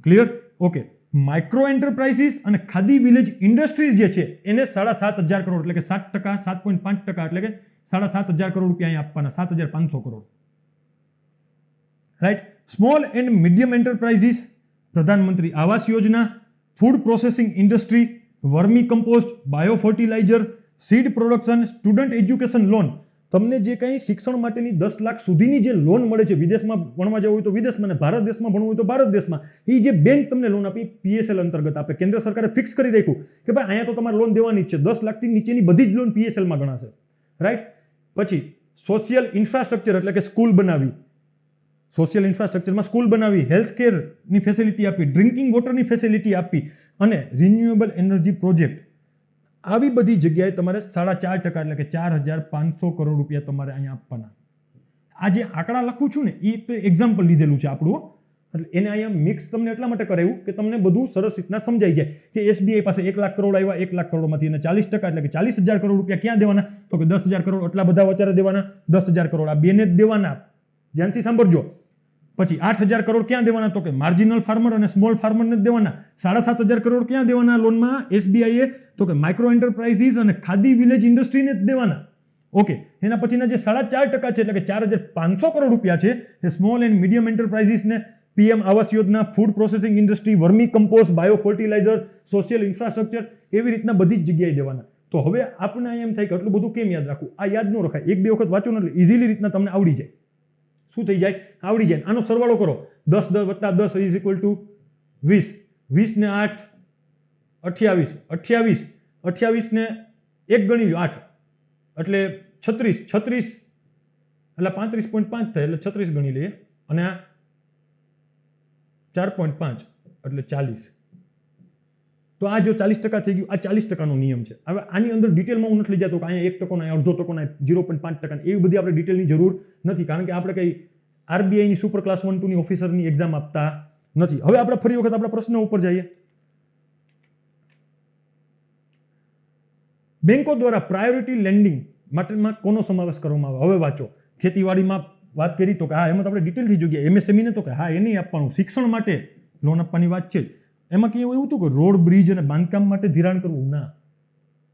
ક્લિયર? ઓકે. માઇક્રો એન્ટરપ્રાઇઝીસ અને ખાદી વિલેજ ઇન્ડસ્ટ્રીઝ જે છે એને 7,500 કરોડ એટલે કે 7%, 7.5% એટલે કે 7,500 કરોડ રૂપિયા અહીંયા આપવાના. 7,500 crore. Right? Small and medium enterprises, Pradhan Mantri Awas Yojana, food processing industry, vermi compost, bio fertilizer, seed production, student education loan. તમને જે કંઈ શિક્ષણ માટેની 10 લાખ સુધીની જે લોન મળે છે, વિદેશમાં ભણવા જવું હોય તો વિદેશમાં અને ભારત દેશમાં ભણવું હોય તો ભારત દેશમાં, એ જે બેંક તમને લોન આપી PSL અંતર્ગત આપે. કેન્દ્ર સરકારે ફિક્સ કરી રાખ્યું કે ભાઈ અહીંયા તો તમારે લોન દેવાની જ છે, 10 લાખથી નીચેની બધી જ લોન PSLમાં ગણાશે, રાઈટ. પછી સોશિયલ ઇન્ફ્રાસ્ટ્રક્ચર એટલે કે સ્કૂલ બનાવી, સોશિયલ ઇન્ફ્રાસ્ટ્રક્ચરમાં સ્કૂલ બનાવી, હેલ્થ કેરની ફેસિલિટી આપી, ડ્રિંકિંગ વોટરની ફેસિલિટી આપી અને રિન્યુએબલ એનર્જી પ્રોજેક્ટ, આવી બધી જગ્યાએ તમારે 4.5% એટલે કે 4,500 કરોડ રૂપિયા તમારે અહીંયા આપવાના. આ જે આંકડા લખું છું ને એ તો એક્ઝામ્પલ લીધેલું છે આપણું, એટલે એને અહીંયા મિક્સ તમને એટલા માટે કરાવ્યું કે તમને બધું સરસ રીતના સમજાઈ જાય કે SBI પાસે 1 લાખ કરોડ આવ્યા, 1 લાખ કરોડમાંથી એને 40% એટલે કે 40,000 કરોડ રૂપિયા ક્યાં દેવાના, તો કે 10,000 કરોડ એટલા બધા વચારે દેવાના, 10,000 કરોડ આ બેને જ દેવાના, ધ્યાનથી સાંભળજો. પછી 8,000 કરોડ ક્યાં દેવાના, તો કે માર્જિનલ ફાર્મર અને સ્મોલ ફાર્મરને જ દેવાના. 7,500 કરોડ ક્યાં દેવાના લોનમાં SBI એ, તો કે માઇક્રો એન્ટરપ્રાઇઝીસ અને ખાદી વિલેજ ઇન્ડસ્ટ્રીને જ દેવાના. ઓકે, એના પછીના જે 4.5% છે એટલે કે 4,500 કરોડ રૂપિયા છે એ સ્મોલ એન્ડ મીડિયમ એન્ટરપ્રાઇઝીસને PM Awas Yojana, food processing industry, vermi compost, bio fertilizer, social infrastructure, એવી રીતના બધી જ જગ્યાએ દેવાના. તો હવે આપણે એમ થાય કે આટલું બધું કેમ યાદ રાખવું? આ યાદ ન રખાય, 1-2 વખત વાંચો ને એટલે ઇઝીલી રીતના તમને આવડી જાય. શું થઈ જાય? આવડી જાય. આનો સરવાળો કરો, 10 + 10 = 20, 20 ને 8 28 ને 1 ગણી લો 8 એટલે 36 એટલે 35.5 થાય એટલે 36 ગણી લઈએ અને આ 4.5 એટલે 40. તો આ જો 40% થઈ ગયું, આ 40%નો નિયમ છે. હવે આની અંદર ડિટેલમાં હું નથી લઈ જતો કે અહીંયા 1%, અહીંયા 0.5%, 0.5%, એવી બધી આપણે ડિટેલની જરૂર નથી, કારણ કે આપણે કઈ RBIની સુપર ક્લાસ 1-2ની ઓફિસરની એક્ઝામ આપતા નથી. હવે આપણે ફરી વખત આપણા પ્રશ્ન ઉપર જઈએ. બેંકો દ્વારા પ્રાયોરિટી લેન્ડિંગ માટેમાં કોનો સમાવેશ કરવામાં આવે? હવે વાંચો. ખેતીવાડીમાં વાત કરી તો કે હા, એમાં તો આપણે ડિટેલથી જોઈએ. MSME ને તો કે હા, એને આપવાનું. શિક્ષણ માટે લોન આપવાની વાત છે. એમાં કેવું એવું હતું કે રોડ, બ્રિજ અને બાંધકામ માટે ધિરાણ કરવું? ના,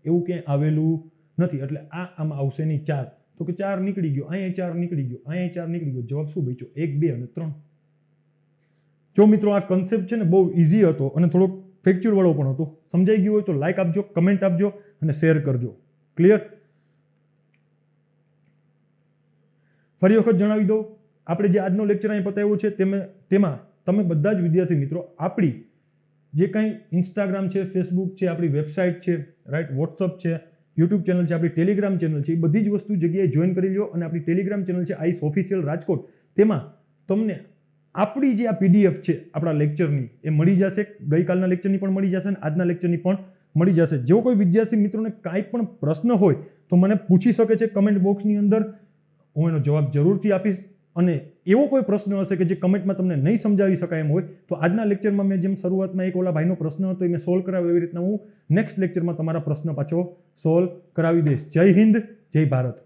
એવું ક્યાંય આવેલું નથી. એટલે આમાં આવશે નહીં 4, તો કે 4 નીકળી ગયો, અહીંયા 4 નીકળી ગયો, અહીંયા 4 નીકળી ગયો. જવાબ શું બચ્યો? 1, 2 અને 3. જો મિત્રો આ કન્સેપ્ટ છે ને બહુ ઇઝી હતો અને થોડોક ફેક્ચ્યુઅલ વાળો પણ હતો. સમજાઈ ગયું હોય તો લાઈક આપજો, કમેન્ટ આપજો અને શેર કરજો. ક્લિયર? ફરી વખત જણાવી દઉં, આપણે જે આજનો લેક્ચર અહીં પતાવ્યો છે તેમાં તમે બધા જ વિદ્યાર્થી મિત્રો આપણી જે કંઈ ઇન્સ્ટાગ્રામ છે, ફેસબુક છે, આપણી વેબસાઇટ છે, રાઈટ, વોટ્સઅપ છે, યુટ્યુબ ચેનલ છે, આપણી ટેલિગ્રામ ચેનલ છે, એ બધી જ વસ્તુ જગ્યાએ જોઈન કરી લો. અને આપણી ટેલિગ્રામ ચેનલ છે આઈસ ઓફિશિયલ રાજકોટ, તેમાં તમને આપણી જે આ PDF છે આપણા લેક્ચરની એ મળી જશે. ગઈકાલના લેક્ચરની પણ મળી જશે અને આજના લેક્ચરની પણ મળી જશે. જો કોઈ વિદ્યાર્થી મિત્રોને કાંઈ પણ પ્રશ્ન હોય તો મને પૂછી શકે છે કમેન્ટ બોક્સની અંદર, હું એનો જવાબ જરૂરથી આપીશ. અને એવો કોઈ પ્રશ્ન હશે કે જે કમેન્ટમાં તમને નહીં સમજાવી શકાય એમ હોય તો આજના લેક્ચરમાં મેં જેમ શરૂઆતમાં એક ઓલા ભાઈનો પ્રશ્ન હતો એ મેં સોલ્વ કરાવ્યો, એવી રીતના હું નેક્સ્ટ લેક્ચરમાં તમારા પ્રશ્ન પાછો સોલ્વ કરાવી દઈશ. જય હિન્દ, જય ભારત.